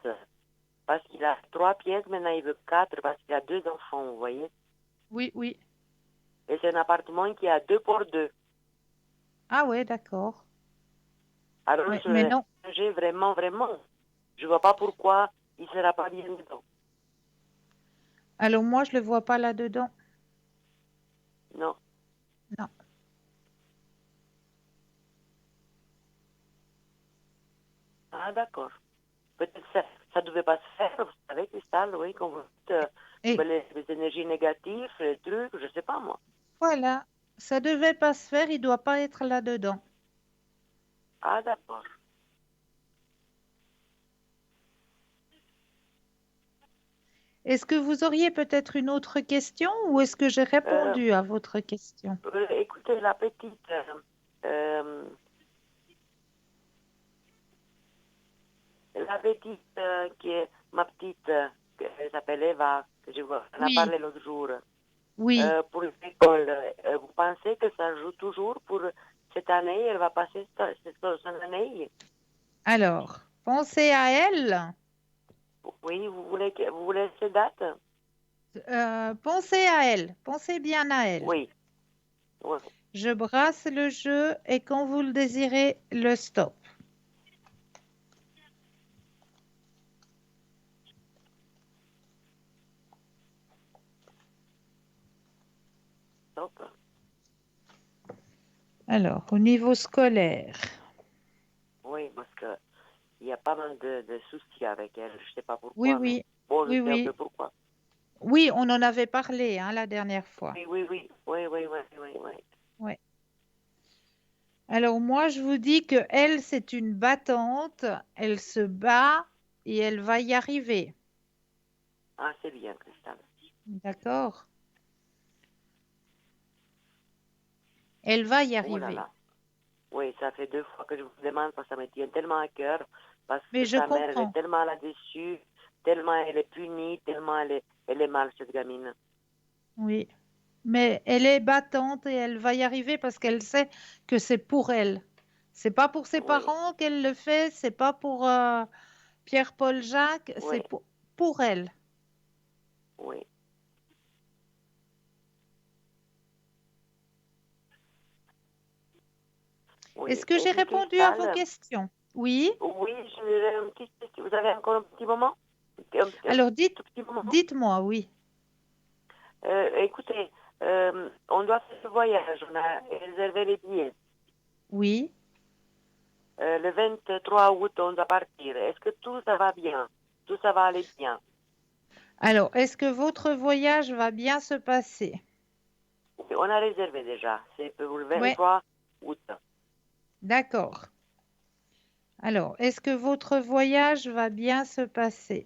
Parce qu'il a 3 pièces, maintenant il veut 4 parce qu'il a 2 enfants, vous voyez. Oui, oui. Et c'est un appartement qui a 2 pour 2. Ah ouais, d'accord. Alors, Ouais, mais non. j'ai vraiment. Je ne vois pas pourquoi il ne sera pas bien dedans. Alors moi, je le vois pas là-dedans. Non. Non. Ah, d'accord. Peut-être ça devait pas se faire, vous savez, Cristal, oui, quand vous dites Et les énergies négatives, les trucs, je ne sais pas moi. voilà, ça devait pas se faire, il doit pas être là-dedans. Ah, d'accord. Est-ce que vous auriez peut-être une autre question ou est-ce que j'ai Euh, répondu à votre question? Écoutez, euh, la petite qui est ma petite, elle s'appelle Eva, que je vous en a Oui, parlé l'autre jour. oui. Pour l'école, vous pensez que ça joue toujours pour cette année? Elle va passer son année? Alors, pensez à elle. Oui, vous voulez ces dates? Pensez à elle. Pensez bien à elle. Oui, oui, Je brasse le jeu et quand vous le désirez, le stop. top. Alors, au niveau scolaire. Oui, parce que il y a pas mal de soucis avec elle. Je sais pas Oui, pourquoi, mais oui, bon, je oui, sais un peu oui. pourquoi. Oui, on en avait parlé hein, la dernière fois. Oui. Ouais. Alors moi, je vous dis que elle, c'est une battante. Elle se bat et elle va y arriver. Ah, c'est bien, Cristal. D'accord? Elle va y Oh là arriver. là. Oui, ça fait 2 fois que je vous demande parce que ça me tient tellement à cœur. Parce Mais que je sa mère, elle est comprends. tellement là-dessus, tellement elle est punie, tellement elle est mal, cette gamine. Oui. mais elle est battante et elle va y arriver parce qu'elle sait que c'est pour elle. C'est pas pour ses Oui, parents qu'elle le fait, c'est pas pour Pierre-Paul Jacques, c'est oui, pour elle. oui. Oui. Est-ce que Et j'ai puis, répondu à vos Cristal, questions? Oui. oui, j'ai une petite question. Vous avez encore un petit moment? Un Alors tout petit moment? dites-moi, oui. Écoutez, on doit faire ce voyage. On a réservé les billets. Oui. Le 23 août, on doit partir. Est-ce que tout ça va bien? Tout ça va aller bien? Alors, est-ce que votre voyage va bien se passer? On a réservé déjà. C'est pour le Oui, 23 août. d'accord. Alors, est-ce que votre voyage va bien se passer?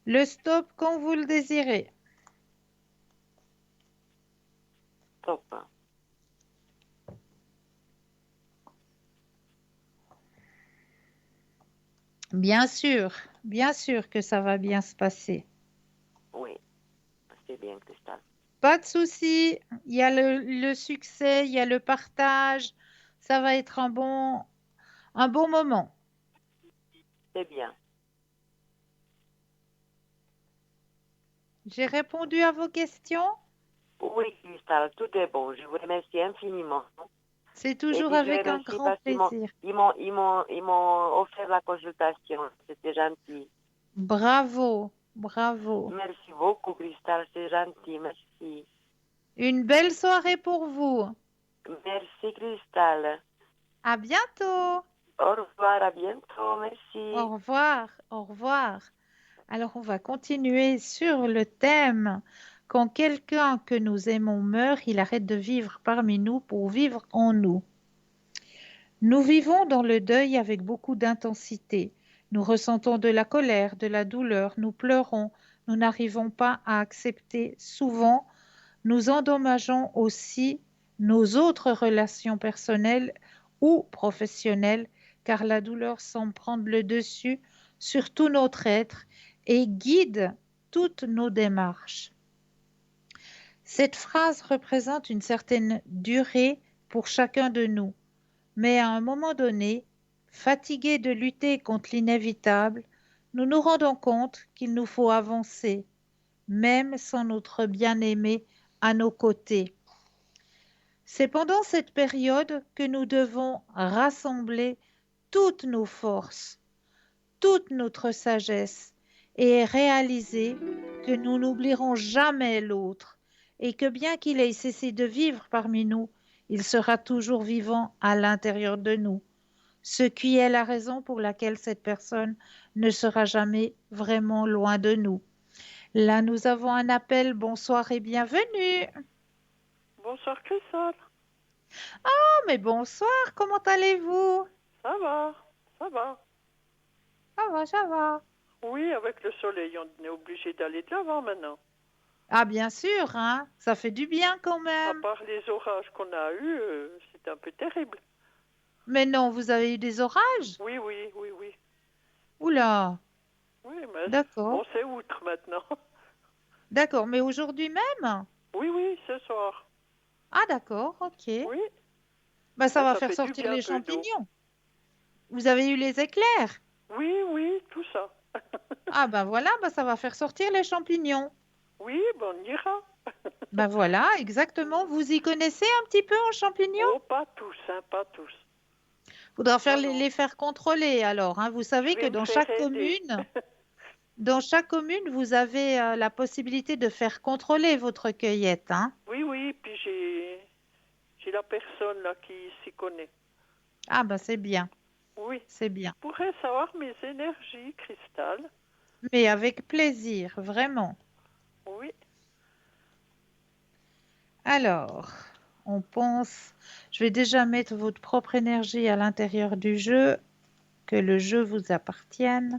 Le stop quand vous le désirez. Top. Bien sûr que ça va bien se passer. Oui, c'est bien, Cristal. Pas de souci, il y a le succès, il y a le partage, ça va être un bon moment. C'est bien. J'ai répondu à vos questions? Oui, Cristal, tout est bon. Je vous remercie infiniment. C'est Et toujours puis, je avec un remercie grand parce qu'ils plaisir. ils m'ont offert la consultation. C'était gentil. Bravo, bravo. Merci beaucoup, Cristal. C'est gentil. Merci. Une belle soirée pour vous. Merci, Cristal. À bientôt. Au revoir, à bientôt. Au Merci. revoir, au revoir. Alors, on va continuer sur le thème. Quand quelqu'un que nous aimons meurt, il arrête de vivre parmi nous pour vivre en nous. Nous vivons dans le deuil avec beaucoup d'intensité. Nous ressentons de la colère, de la douleur, nous pleurons, nous n'arrivons pas à accepter. Souvent, nous endommageons aussi nos autres relations personnelles ou professionnelles, car la douleur semble prendre le dessus sur tout notre être et guide toutes nos démarches. Cette phrase représente une certaine durée pour chacun de nous, mais à un moment donné, fatigués de lutter contre l'inévitable, nous nous rendons compte qu'il nous faut avancer, même sans notre bien-aimé à nos côtés. C'est pendant cette période que nous devons rassembler toutes nos forces, toute notre sagesse et réaliser que nous n'oublierons jamais l'autre et que bien qu'il ait cessé de vivre parmi nous, il sera toujours vivant à l'intérieur de nous, ce qui est la raison pour laquelle cette personne ne sera jamais vraiment loin de nous. Là, nous avons un appel. Bonsoir et bienvenue. Bonsoir, Cristal. Oh, mais bonsoir, comment allez-vous? Ça va, ça va. Ça va, ça va. Oui, avec le soleil, on est obligé d'aller de l'avant maintenant. Ah, bien sûr, hein, ça fait du bien quand À même. part les orages qu'on a eus, c'est un peu terrible. Mais non, vous avez eu des orages? Oui, oui, oui, oui. Oula, Oui, mais d'accord, on sait outre maintenant. d'accord, mais aujourd'hui même? Oui, oui, ce soir. Ah, d'accord, ok. Oui, Bah, ça mais va ça faire fait du sortir bien un les peu d'eau. champignons. Vous avez eu les éclairs? Oui, oui, tout ça. Ah, ben voilà, bah, ça va faire sortir les champignons. Oui, bon, on ira. Ben voilà, exactement. Vous y connaissez un petit peu en champignons? Oh, pas tous, hein, pas tous. Faudra faire Non, non. les faire contrôler alors, hein. Vous Je savez que vais me faire aider. dans chaque commune, vous avez la possibilité de faire contrôler votre cueillette, hein. Oui, oui, puis j'ai la personne là qui s'y connaît. Ah ben c'est bien, Oui. c'est bien. Je pourrais savoir mes énergies, Cristal. Mais avec plaisir, vraiment. Oui. Alors, on pense, je vais déjà mettre votre propre énergie à l'intérieur du jeu, que le jeu vous appartienne.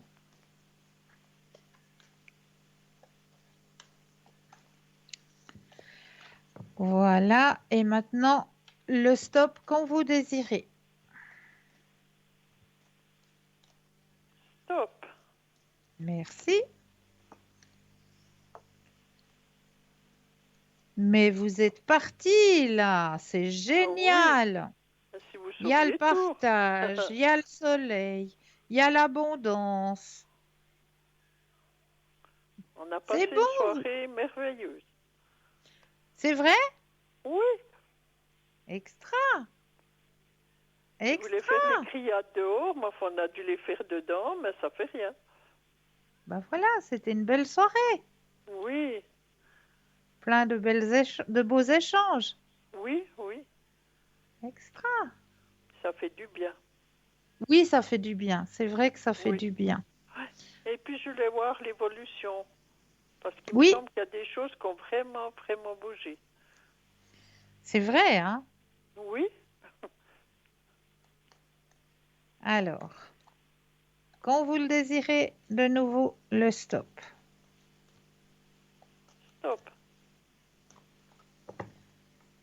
Voilà, et maintenant, le stop quand vous désirez. Top. Merci. Mais vous êtes parti là, c'est Ah oui, génial. si vous Il y a le saviez tout. partage, il y a le soleil, il y a l'abondance. On a C'est passé une bon, soirée merveilleuse. c'est vrai? Oui, Extra, il voulait faire les extra. criades dehors, mais enfin, on a dû les faire dedans, mais ça fait rien. Ben voilà, c'était une belle soirée. Oui, Plein de de beaux échanges. oui, oui, Extra. ça fait du bien. Oui, ça fait du bien. C'est vrai que ça fait Oui. du bien. Et puis je voulais voir l'évolution, parce qu'il me Oui, semble qu'il y a des choses qui ont vraiment, vraiment bougé. c'est vrai, hein? Oui, Alors, quand vous le désirez, de nouveau, le stop. stop.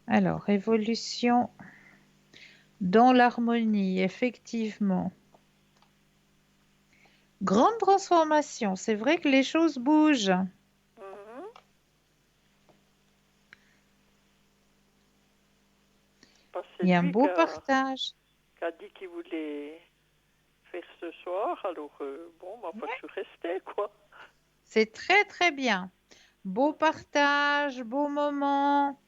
Alors, évolution dans l'harmonie, effectivement. Grande transformation. C'est vrai que les choses bougent. Mhm. Parce que Il c'est y a un lui beau partage. qui a dit qu'il voulait faire ce soir, alors bon, ma foi, je suis restée, quoi. C'est très, très bien. Beau partage, beau moment.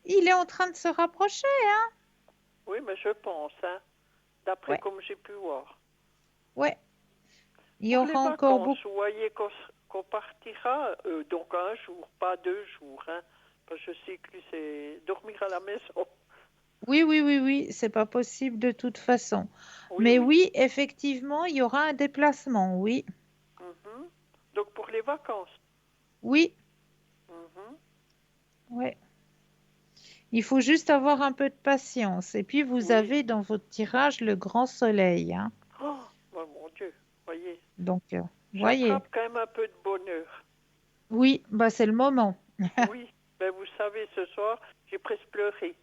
Il est en train de se rapprocher, hein? Oui, mais je pense, hein, d'après Ouais, comme j'ai pu voir. ouais. Il y Pour les aura encore vacances, beaucoup. vous voyez qu'on partira, donc un jour, pas 2 jours, hein, parce que je sais que lui, c'est dormir à la maison. Oui, oui, oui, oui, c'est pas possible de toute façon. Oui, Mais oui. oui, effectivement, il y aura un déplacement, oui. Mhm. Donc pour les vacances. Oui, Mhm. ouais. Il faut juste avoir un peu de patience. Et puis, vous Oui. avez dans votre tirage le grand soleil, hein. Oh, oh, mon Dieu, voyez. Donc, voyez. J'attrape quand même un peu de bonheur. Oui, bah c'est le moment. Oui, ben vous savez, ce soir, j'ai presque pleuré.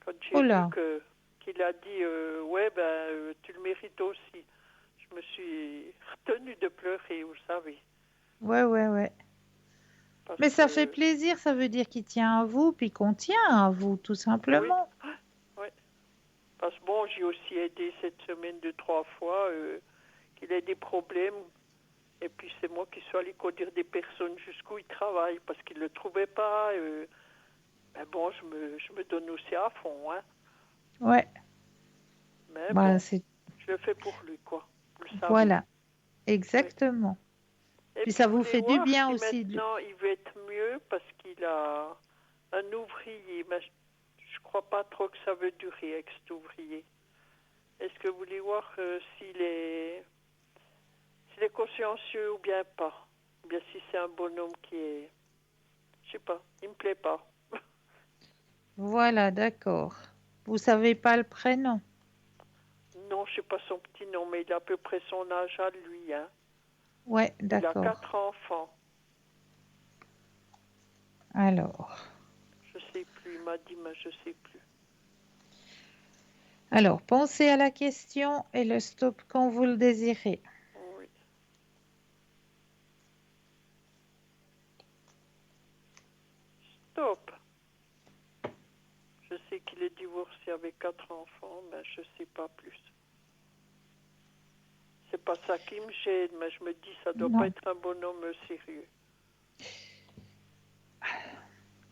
Quand j'ai Oh vu là, qu'il a dit ouais, ben tu le mérites aussi. Je me suis retenue de pleurer, vous savez. ouais, ouais, ouais. Parce Mais ça fait que, plaisir, ça veut dire qu'il tient à vous, puis qu'on tient à vous, tout oui, simplement. oui. Parce que bon, j'ai aussi aidé cette semaine 2, 3 fois qu'il ait des problèmes. Et puis c'est moi qui suis allée conduire des personnes jusqu'où ils travaillent parce qu'ils ne le trouvaient pas. Ben bon, je me donne aussi à fond, hein. Ouais, Mais bah bon, c'est je le fais pour lui, quoi. Vous le savez. voilà, Oui. exactement. Et Puis puis ça je vous voulais fait du voir bien si aussi. maintenant il veut être mieux parce qu'il a un ouvrier. Mais je crois pas trop que ça veut durer avec cet ouvrier. Est-ce que vous voulez voir s'il est consciencieux ou bien pas? Ou bien si c'est un bonhomme qui est... Je sais pas, il me plaît pas. Voilà, d'accord. Vous savez pas le prénom? Non, je sais pas son petit nom, mais il a à peu près son âge à lui, hein. Ouais, Il a d'accord. 4 enfants. Alors, Je sais plus, il m'a dit, mais je sais plus. alors, pensez à la question et le stop quand vous le désirez. Oui. Stop. Je sais qu'il est divorcé avec 4 enfants, mais je sais pas plus. C'est pas ça qui me gêne, mais je me dis ça doit pas Non. être un bonhomme sérieux.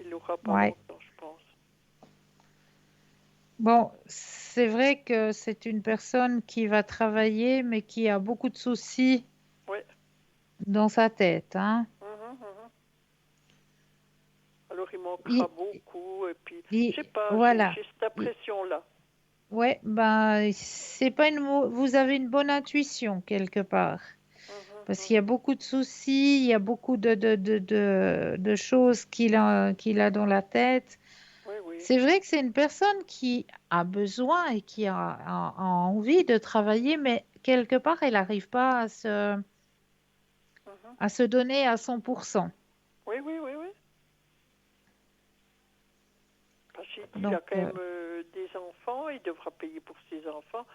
Il l'aura pas Ouais. longtemps, je pense. Bon, c'est vrai que c'est une personne qui va travailler, mais qui a beaucoup de soucis Oui. dans sa tête, hein. Mhm. Alors il manquera Il- beaucoup, et puis, je sais il- pas, voilà. j'ai cette impression-là. Ouais, ben, c'est pas vous avez une bonne intuition quelque part. Parce qu'il y a Mhm. beaucoup de soucis, il y a beaucoup de choses qu'il a dans la tête. Oui, oui. C'est vrai que c'est une personne qui a besoin et qui a envie de travailler, mais quelque part, elle n'arrive pas Mhm. à se donner à 100%. Oui, oui, oui, oui. Parce qu'il dit, il Donc, a quand même des enfants, il devra payer pour ses enfants.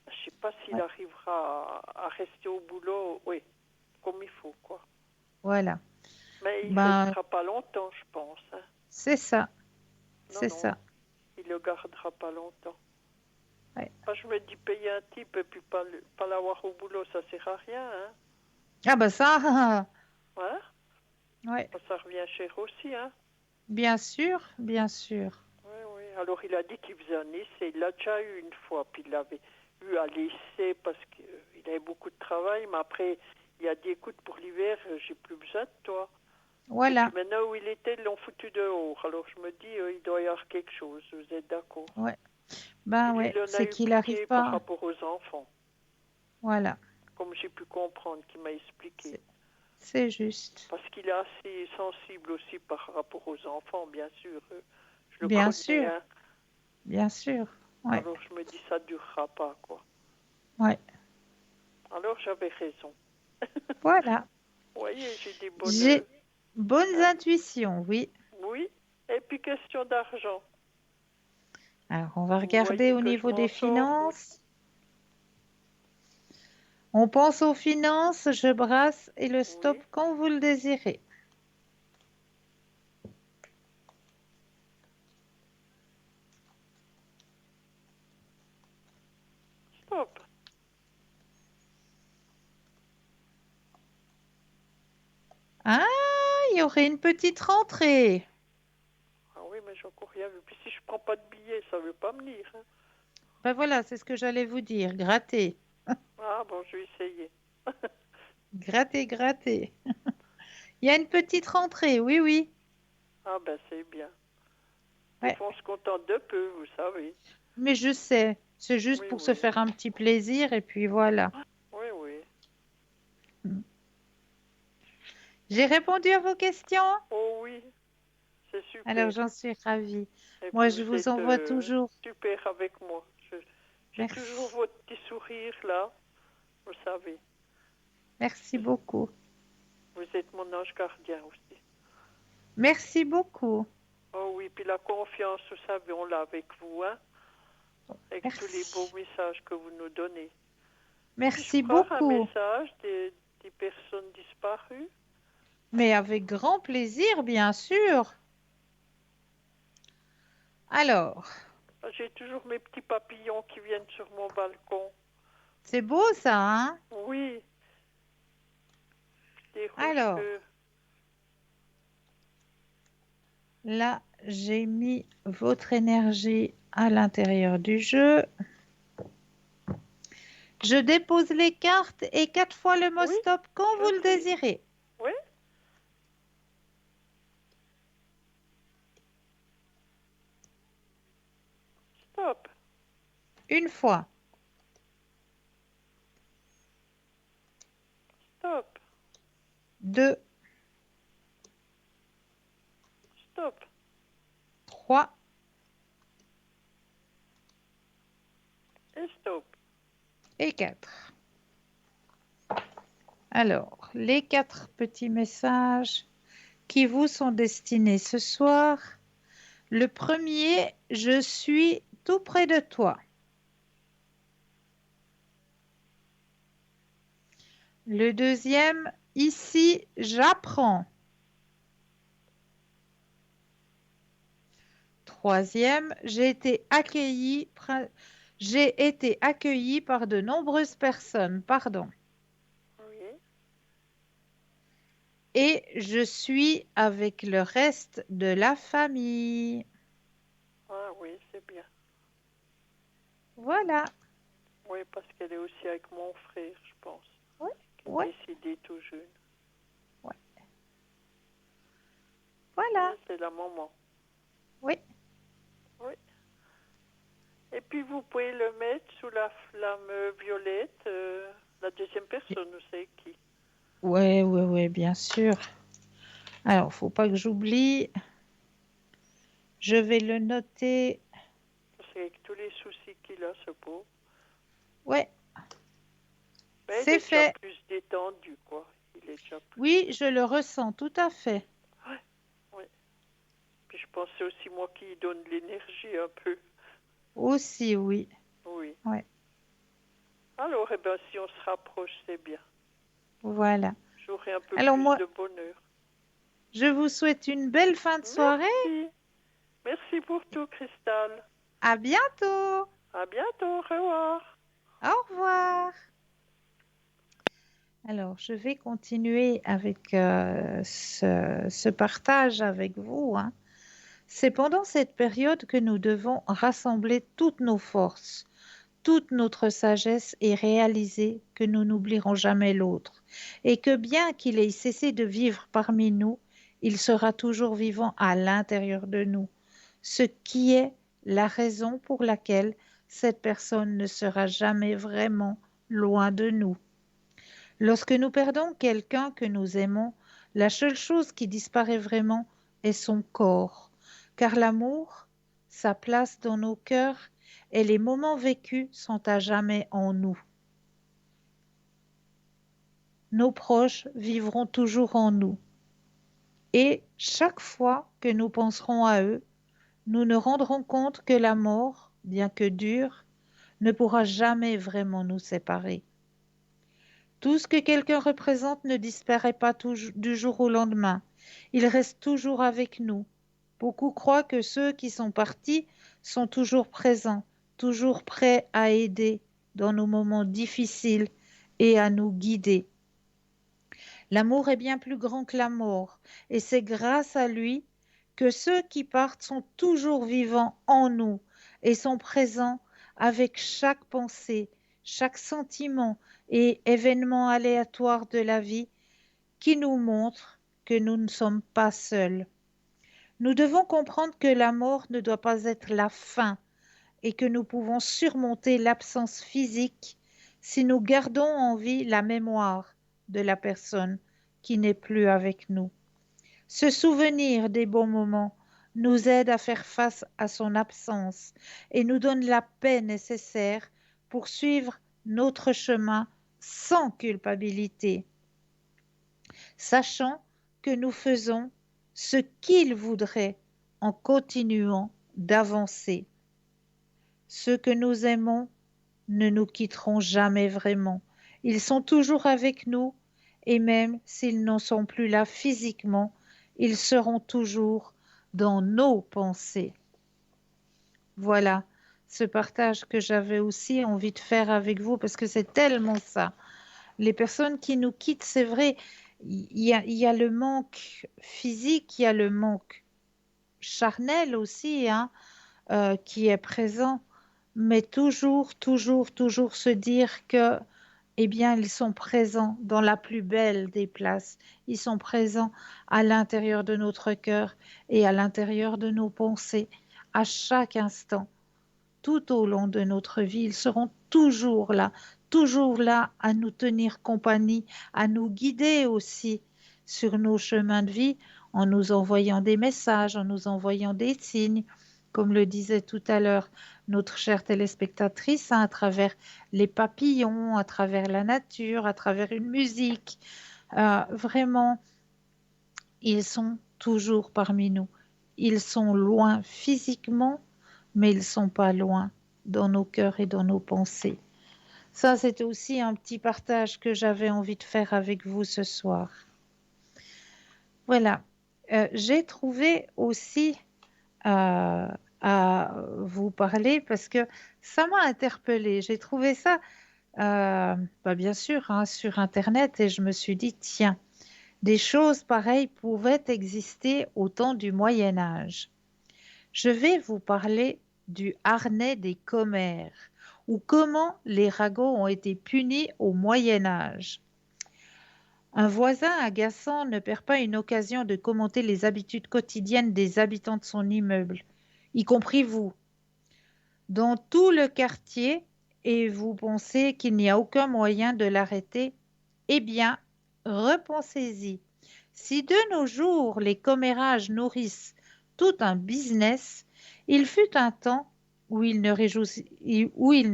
Je ne sais pas s'il ouais, arrivera à rester au boulot, oui, comme il faut, quoi. voilà. Mais il ne Ben, restera pas longtemps, je pense. Hein. c'est ça. Non, C'est non, ça. il le gardera pas longtemps. Ouais. Moi, je me dis payer un type et puis pas l'avoir au boulot, ça sert à rien. Hein. Ah ben ça, Hein? ouais, Ça revient cher aussi. Hein. bien sûr, bien sûr. Oui, oui. Alors, il a dit qu'il faisait un essai. Il l'a déjà eu une fois, puis il l'avait eu à l'essai parce qu'il avait beaucoup de travail. Mais après, il a dit, écoute, pour l'hiver, j'ai plus besoin de toi. Et Voilà. puis maintenant où il était, ils l'ont foutu dehors. Alors, je me dis, il doit y avoir quelque chose. Vous êtes d'accord? Ouais. Ben Et lui, ouais, il en a c'est eu qu'il n'arrive pitié par pas. rapport aux enfants. Voilà, Comme j'ai pu comprendre, qu'il m'a expliqué. c'est juste. Parce qu'il est assez sensible aussi par rapport aux enfants, bien sûr. Je le Bien connais, sûr, hein. bien sûr. Ouais, Alors je me dis, ça ne durera pas, quoi. ouais. Alors j'avais raison. Voilà. Vous voyez, j'ai des bonnes... J'ai bonnes hein. intuitions, oui. Oui. Et puis question d'argent. Alors, on va Vous regarder voyez au que je niveau des m'en sors. finances. On pense aux finances, je brasse et le stop Oui. quand vous le désirez. Stop. Ah, il y aurait une petite rentrée. Ah oui, mais j'ai encore rien vu. Puis si je prends pas de billets, ça veut pas venir. Hein. Ben voilà, c'est ce que j'allais vous dire. Gratter, Ah bon, je vais essayer. gratter, gratter. Il y a une petite rentrée, oui, oui. Ah ben c'est bien. Des Ouais. fois, on se contente de peu, vous savez. Mais je sais, c'est juste Oui, pour se oui. faire un petit plaisir et puis voilà. Oui, oui. J'ai répondu à vos questions? Oh oui, c'est Alors super. j'en suis ravie. Et Moi, puis je vous vous êtes envoie toujours. super avec moi. J'ai toujours Merci. votre petit sourire là, vous savez. Merci beaucoup. Vous êtes mon ange gardien aussi. Merci beaucoup. Oh oui, puis la confiance, vous savez, on l'a avec vous, hein, avec tous les beaux Merci. messages que vous nous donnez. Puis-je Merci prendre un beaucoup. message des personnes disparues? Mais avec grand plaisir, bien sûr. Alors, J'ai toujours mes petits papillons qui viennent sur mon balcon. c'est beau ça, hein? Oui, des rouges Alors, que... là, j'ai mis votre énergie à l'intérieur du jeu. Je dépose les cartes et 4 fois le mot Oui, stop quand je vous le sais. désirez. Oui, stop, Une fois, stop, deux, stop. 3 Et stop. et 4. Alors, les 4 petits messages qui vous sont destinés ce soir. Le premier, je suis tout près de toi. Le deuxième, ici, j'apprends. Troisième, j'ai été accueillie par de nombreuses personnes, pardon. Oui, Et je suis avec le reste de la famille. ah oui, c'est bien. Voilà. Oui, parce qu'elle est aussi avec mon frère, je pense, Oui, qui oui, est décédé tout jeune. oui. Voilà. Oui, c'est la maman. Oui. Oui. Et puis vous pouvez le mettre sous la flamme violette, la deuxième personne, vous savez qui. Oui, oui, oui, bien sûr. Alors, faut pas que j'oublie. Je vais le noter. Parce qu'avec tous les soucis qu'il a, ce pauvre. Ouais, Mais il c'est est déjà fait. plus détendu, quoi. Il est déjà plus... Oui, je le ressens tout à fait. Ouais, ouais. Puis je pense que c'est aussi moi qui lui donne de l'énergie un peu. Aussi, oui. Oui. Ouais, Alors, eh ben, si on se rapproche, c'est bien. voilà. J'aurai un peu Alors plus moi, de bonheur. Je vous souhaite une belle fin de soirée. Merci. Merci pour tout, Cristal. À bientôt. À bientôt. Au revoir. Au revoir. Alors, je vais continuer avec ce partage avec vous, hein. C'est pendant cette période que nous devons rassembler toutes nos forces, toute notre sagesse et réaliser que nous n'oublierons jamais l'autre et que bien qu'il ait cessé de vivre parmi nous, il sera toujours vivant à l'intérieur de nous, ce qui est la raison pour laquelle cette personne ne sera jamais vraiment loin de nous. Lorsque nous perdons quelqu'un que nous aimons, la seule chose qui disparaît vraiment est son corps, car l'amour, sa place dans nos cœurs et les moments vécus sont à jamais en nous. Nos proches vivront toujours en nous. Et chaque fois que nous penserons à eux, nous nous rendrons compte que la mort, bien que dure, ne pourra jamais vraiment nous séparer. Tout ce que quelqu'un représente ne disparaît pas du jour au lendemain. Il reste toujours avec nous. Beaucoup croient que ceux qui sont partis sont toujours présents, toujours prêts à aider dans nos moments difficiles et à nous guider. L'amour est bien plus grand que la mort, et c'est grâce à lui que ceux qui partent sont toujours vivants en nous et sont présents avec chaque pensée, chaque sentiment et événement aléatoire de la vie qui nous montre que nous ne sommes pas seuls. Nous devons comprendre que la mort ne doit pas être la fin et que nous pouvons surmonter l'absence physique si nous gardons en vie la mémoire de la personne qui n'est plus avec nous. Se souvenir des bons moments nous aide à faire face à son absence et nous donne la paix nécessaire pour suivre notre chemin sans culpabilité, sachant que nous faisons ce qu'il voudrait en continuant d'avancer. Ceux que nous aimons ne nous quitteront jamais vraiment. Ils sont toujours avec nous et même s'ils n'en sont plus là physiquement, ils seront toujours dans nos pensées. Voilà ce partage que j'avais aussi envie de faire avec vous parce que c'est tellement ça. Les personnes qui nous quittent, c'est vrai, il y a le manque physique, il y a le manque charnel aussi, hein, qui est présent, mais toujours se dire que, eh bien, ils sont présents dans la plus belle des places. Ils sont présents à l'intérieur de notre cœur et à l'intérieur de nos pensées, à chaque instant, tout au long de notre vie. Ils seront toujours là à nous tenir compagnie, à nous guider aussi sur nos chemins de vie en nous envoyant des messages, en nous envoyant des signes, comme le disait tout à l'heure notre chère téléspectatrice, hein, à travers les papillons, à travers la nature, à travers une musique. Vraiment, ils sont toujours parmi nous. Ils sont loin physiquement, mais ils ne sont pas loin dans nos cœurs et dans nos pensées. Ça, c'était aussi un petit partage que j'avais envie de faire avec vous ce soir. Voilà. J'ai trouvé aussi à vous parler parce que ça m'a interpellée. J'ai trouvé ça, bien sûr, hein, sur Internet et je me suis dit, tiens, des choses pareilles pouvaient exister au temps du Moyen Âge. Je vais vous parler du harnais des commères ou comment les ragots ont été punis au Moyen Âge. Un voisin agaçant ne perd pas une occasion de commenter les habitudes quotidiennes des habitants de son immeuble, y compris vous. Dans tout le quartier, et vous pensez qu'il n'y a aucun moyen de l'arrêter, eh bien, repensez-y. Si de nos jours les commérages nourrissent tout un business, il fut un temps où ils ne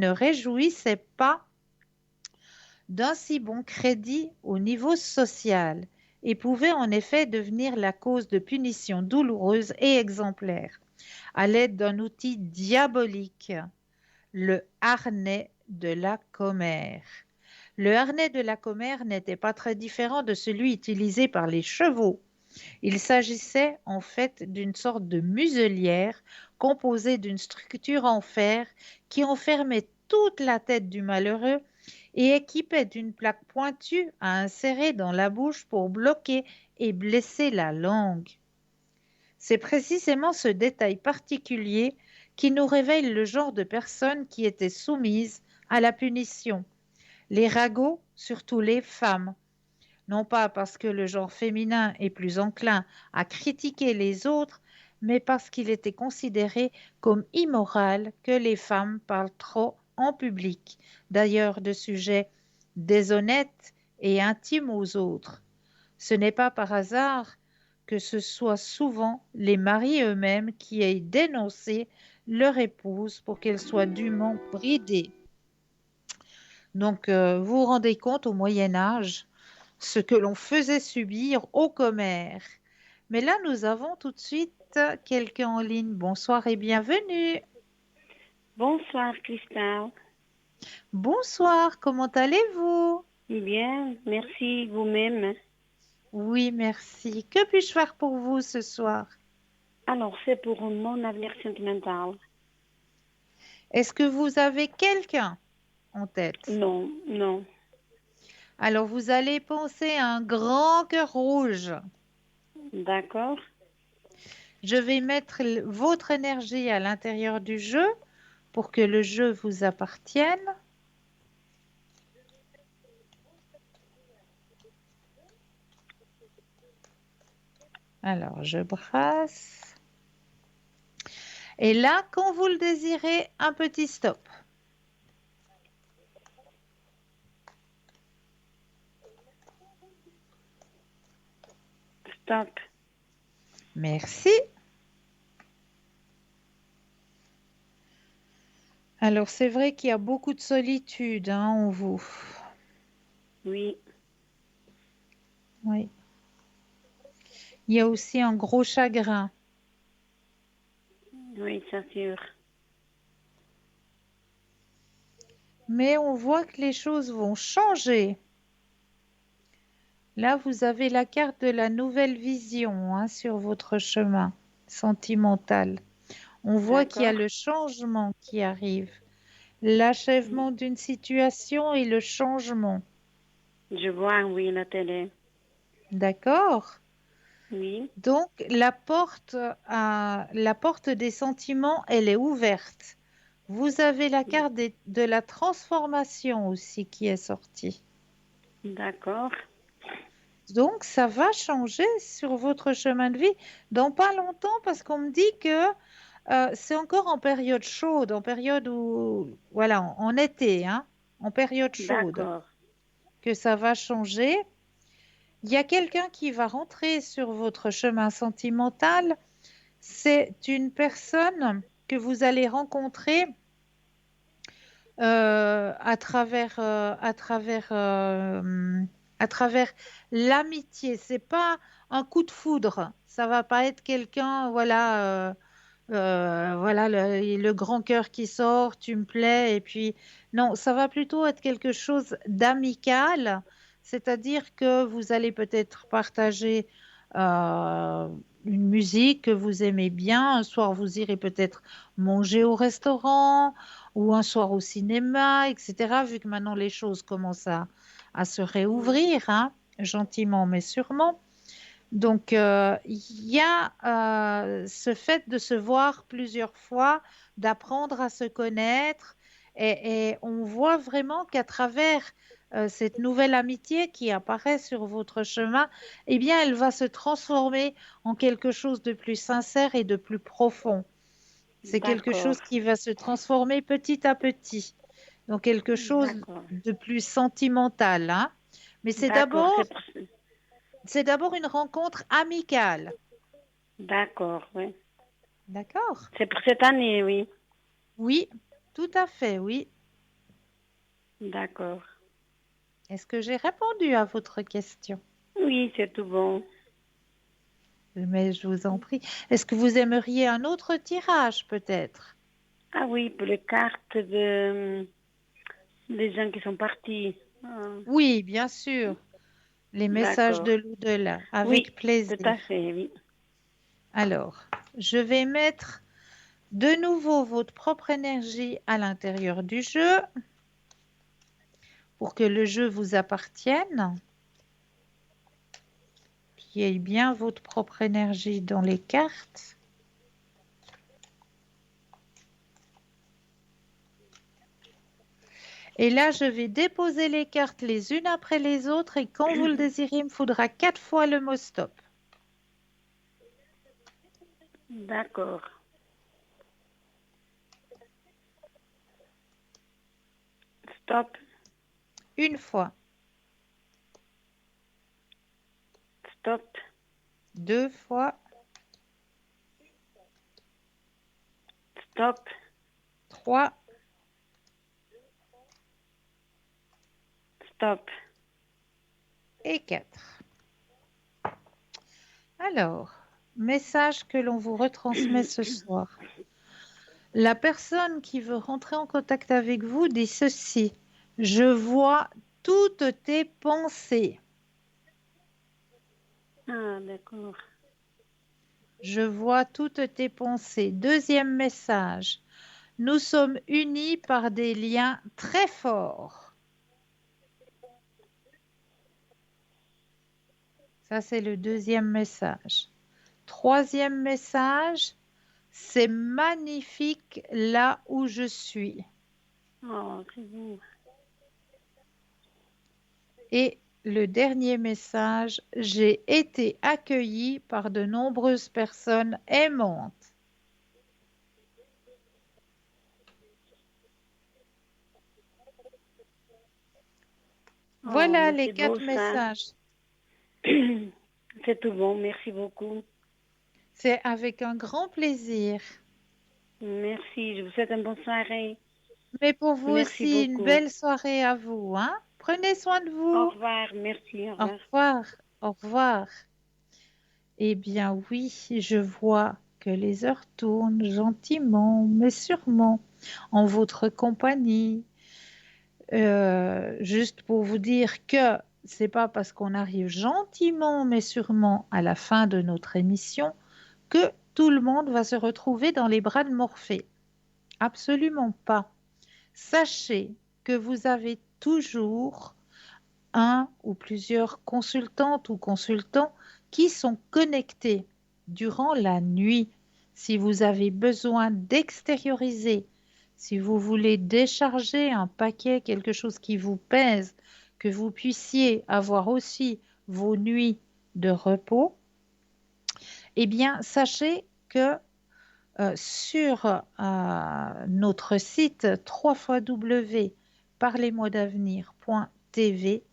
réjouissaient pas d'un si bon crédit au niveau social et pouvaient en effet devenir la cause de punitions douloureuses et exemplaires à l'aide d'un outil diabolique, le harnais de la commère. Le harnais de la commère n'était pas très différent de celui utilisé par les chevaux. Il s'agissait en fait d'une sorte de muselière composée d'une structure en fer qui enfermait toute la tête du malheureux et équipait d'une plaque pointue à insérer dans la bouche pour bloquer et blesser la langue. C'est précisément ce détail particulier qui nous révèle le genre de personnes qui étaient soumises à la punition. Les ragots, surtout les femmes, non pas parce que le genre féminin est plus enclin à critiquer les autres, mais parce qu'il était considéré comme immoral que les femmes parlent trop en public, d'ailleurs de sujets déshonnêtes et intimes aux autres. Ce n'est pas par hasard que ce soit souvent les maris eux-mêmes qui aient dénoncé leur épouse pour qu'elle soit dûment bridée. Donc, vous vous rendez compte au Moyen Âge ce que l'on faisait subir aux commères. Mais là, nous avons tout de suite quelqu'un en ligne. Bonsoir et bienvenue. Bonsoir, Christelle. Bonsoir, comment allez-vous? Bien, merci vous-même. Oui, merci. Que puis-je faire pour vous ce soir? Alors, c'est pour mon avenir sentimental. Est-ce que vous avez quelqu'un en tête? Non, non. Alors, vous allez penser à un grand cœur rouge. D'accord. Je vais mettre votre énergie à l'intérieur du jeu pour que le jeu vous appartienne. Alors, je brasse. Et là, quand vous le désirez, un petit stop. Stop. Merci. Alors, c'est vrai qu'il y a beaucoup de solitude en vous. Oui. Oui. Il y a aussi un gros chagrin. Oui, c'est sûr. Mais on voit que les choses vont changer. Là, vous avez la carte de la nouvelle vision sur votre chemin sentimental. On voit qu'il y a le changement qui arrive, l'achèvement d'une situation et le changement. Je vois, oui, la télé. D'accord? Oui. Donc, la porte des sentiments, elle est ouverte. Vous avez la carte de la transformation aussi qui est sortie. D'accord. Donc, ça va changer sur votre chemin de vie dans pas longtemps parce qu'on me dit que c'est encore en période chaude, en période où, voilà, en été, en période chaude, que ça va changer. Il y a quelqu'un qui va rentrer sur votre chemin sentimental. C'est une personne que vous allez rencontrer à travers l'amitié. C'est pas un coup de foudre. Ça va pas être quelqu'un, voilà, voilà le grand cœur qui sort, tu me plais, et puis non, ça va plutôt être quelque chose d'amical, c'est-à-dire que vous allez peut-être partager une musique que vous aimez bien. Un soir, vous irez peut-être manger au restaurant ou un soir au cinéma, etc. Vu que maintenant les choses commencent à se réouvrir, gentiment mais sûrement. Donc, il y a ce fait de se voir plusieurs fois, d'apprendre à se connaître, et on voit vraiment qu'à travers cette nouvelle amitié qui apparaît sur votre chemin, eh bien, elle va se transformer en quelque chose de plus sincère et de plus profond. C'est quelque chose qui va se transformer petit à petit, donc quelque chose de plus sentimental, Mais c'est d'abord une rencontre amicale. D'accord, oui. D'accord. C'est pour cette année, oui. Oui, tout à fait, oui. D'accord. Est-ce que j'ai répondu à votre question? Oui, c'est tout bon. Mais je vous en prie. Est-ce que vous aimeriez un autre tirage, peut-être? Ah oui, pour les cartes des gens qui sont partis. Oui, bien sûr. les messages D'accord. de l'au-delà, Oui, avec tout plaisir. à fait, oui. Alors, je vais mettre de nouveau votre propre énergie à l'intérieur du jeu pour que le jeu vous appartienne, qu'il y ait bien votre propre énergie dans les cartes. Et là, je vais déposer les cartes les unes après les autres et quand vous le désirez, il me faudra 4 fois le mot stop. D'accord. Stop, Une fois, stop, 2 fois, stop, 3, stop. et 4. Alors, message que l'on vous retransmet ce soir. La personne qui veut rentrer en contact avec vous dit ceci. Je vois toutes tes pensées. Ah, d'accord. Je vois toutes tes pensées. Deuxième message. Nous sommes unis par des liens très forts. Ça, c'est le deuxième message. Troisième message. C'est magnifique là où je suis. Oh, c'est bon. Et le dernier message, j'ai été accueillie par de nombreuses personnes aimantes. Voilà Oh, les c'est beau 4 ça. messages. C'est tout bon, merci beaucoup. C'est avec un grand plaisir. Merci, je vous souhaite une bonne soirée. Mais pour vous Merci aussi, une beaucoup. belle soirée à vous, hein? Prenez soin de Au vous. revoir, merci, au Au revoir. revoir. Au revoir. Eh bien oui, je vois que les heures tournent gentiment, mais sûrement en votre compagnie. Juste pour vous dire que c'est pas parce qu'on arrive gentiment, mais sûrement à la fin de notre émission que tout le monde va se retrouver dans les bras de Morphée. Absolument pas. Sachez que vous avez toujours un ou plusieurs consultantes ou consultants qui sont connectés durant la nuit. Si vous avez besoin d'extérioriser, si vous voulez décharger un paquet, quelque chose qui vous pèse, que vous puissiez avoir aussi vos nuits de repos, eh bien, sachez que sur notre site www.parlez-moi-d'avenir.tv,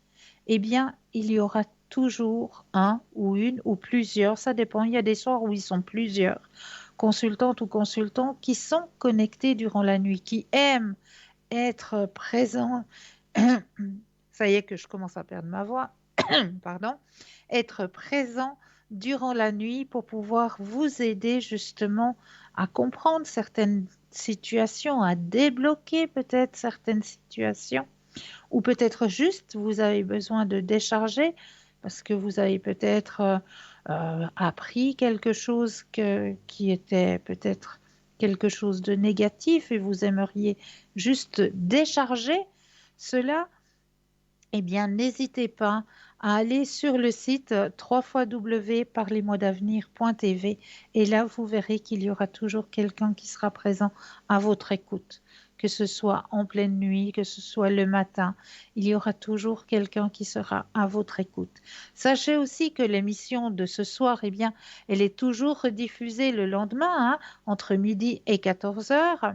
eh bien, il y aura toujours un ou une ou plusieurs, ça dépend, il y a des soirs où ils sont plusieurs, consultantes ou consultants qui sont connectés durant la nuit, qui aiment être présents. Ça y est que je commence à perdre ma voix. Pardon. Être présents durant la nuit pour pouvoir vous aider justement à comprendre certaines situations, à débloquer peut-être certaines situations, ou peut-être juste vous avez besoin de décharger parce que vous avez peut-être appris quelque chose qui était peut-être quelque chose de négatif et vous aimeriez juste décharger cela. Eh bien, n'hésitez pas à aller sur le site www.parlez-moi-d'avenir.tv et là, vous verrez qu'il y aura toujours quelqu'un qui sera présent à votre écoute, que ce soit en pleine nuit, que ce soit le matin, il y aura toujours quelqu'un qui sera à votre écoute. Sachez aussi que l'émission de ce soir, eh bien, elle est toujours rediffusée le lendemain, hein, entre midi et 14 heures.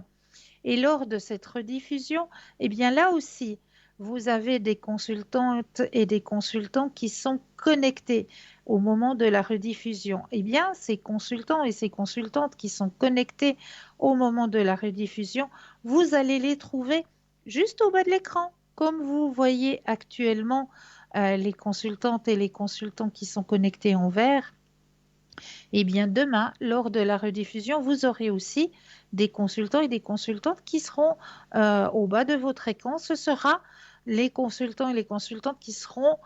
Et lors de cette rediffusion, eh bien là aussi, vous avez des consultantes et des consultants qui sont connectés au moment de la rediffusion. Eh bien, ces consultants et ces consultantes qui sont connectés au moment de la rediffusion, vous allez les trouver juste au bas de l'écran, comme vous voyez actuellement les consultantes et les consultants qui sont connectés en vert. Eh bien, demain, lors de la rediffusion, vous aurez aussi des consultants et des consultantes qui seront au bas de votre écran. Ce sera les consultants et les consultantes qui seront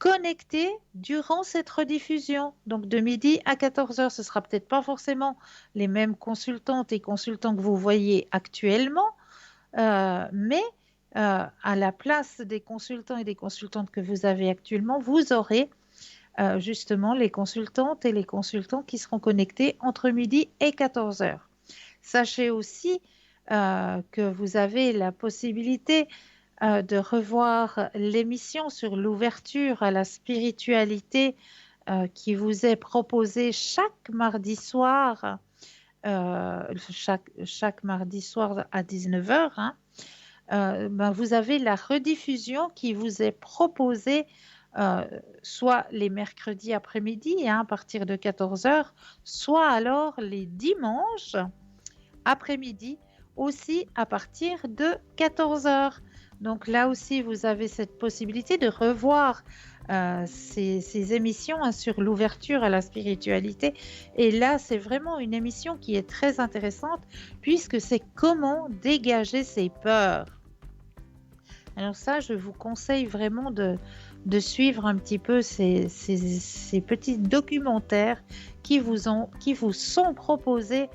connectés durant cette rediffusion. Donc de midi à 14h, ce ne sera peut-être pas forcément les mêmes consultantes et consultants que vous voyez actuellement, mais à la place des consultants et des consultantes que vous avez actuellement, vous aurez justement les consultantes et les consultants qui seront connectés entre midi et 14h. Sachez aussi que vous avez la possibilité de revoir l'émission sur l'ouverture à la spiritualité qui vous est proposée chaque mardi soir, chaque mardi soir à 19h. Vous avez la rediffusion qui vous est proposée soit les mercredis après-midi à partir de 14h, soit alors les dimanches après-midi aussi à partir de 14h. Donc là aussi, vous avez cette possibilité de revoir ces émissions sur l'ouverture à la spiritualité. Et là, c'est vraiment une émission qui est très intéressante puisque c'est comment dégager ses peurs. Alors ça, je vous conseille vraiment de suivre un petit peu ces petits documentaires qui vous sont proposés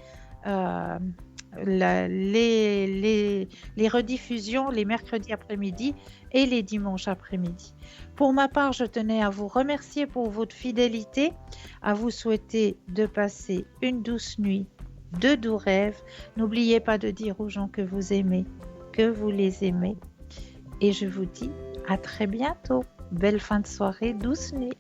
les rediffusions les mercredis après-midi et les dimanches après-midi. Pour ma part, je tenais à vous remercier pour votre fidélité, à vous souhaiter de passer une douce nuit, de doux rêves. N'oubliez pas de dire aux gens que vous aimez, que vous les aimez. Et je vous dis à très bientôt. Belle fin de soirée, douce nuit.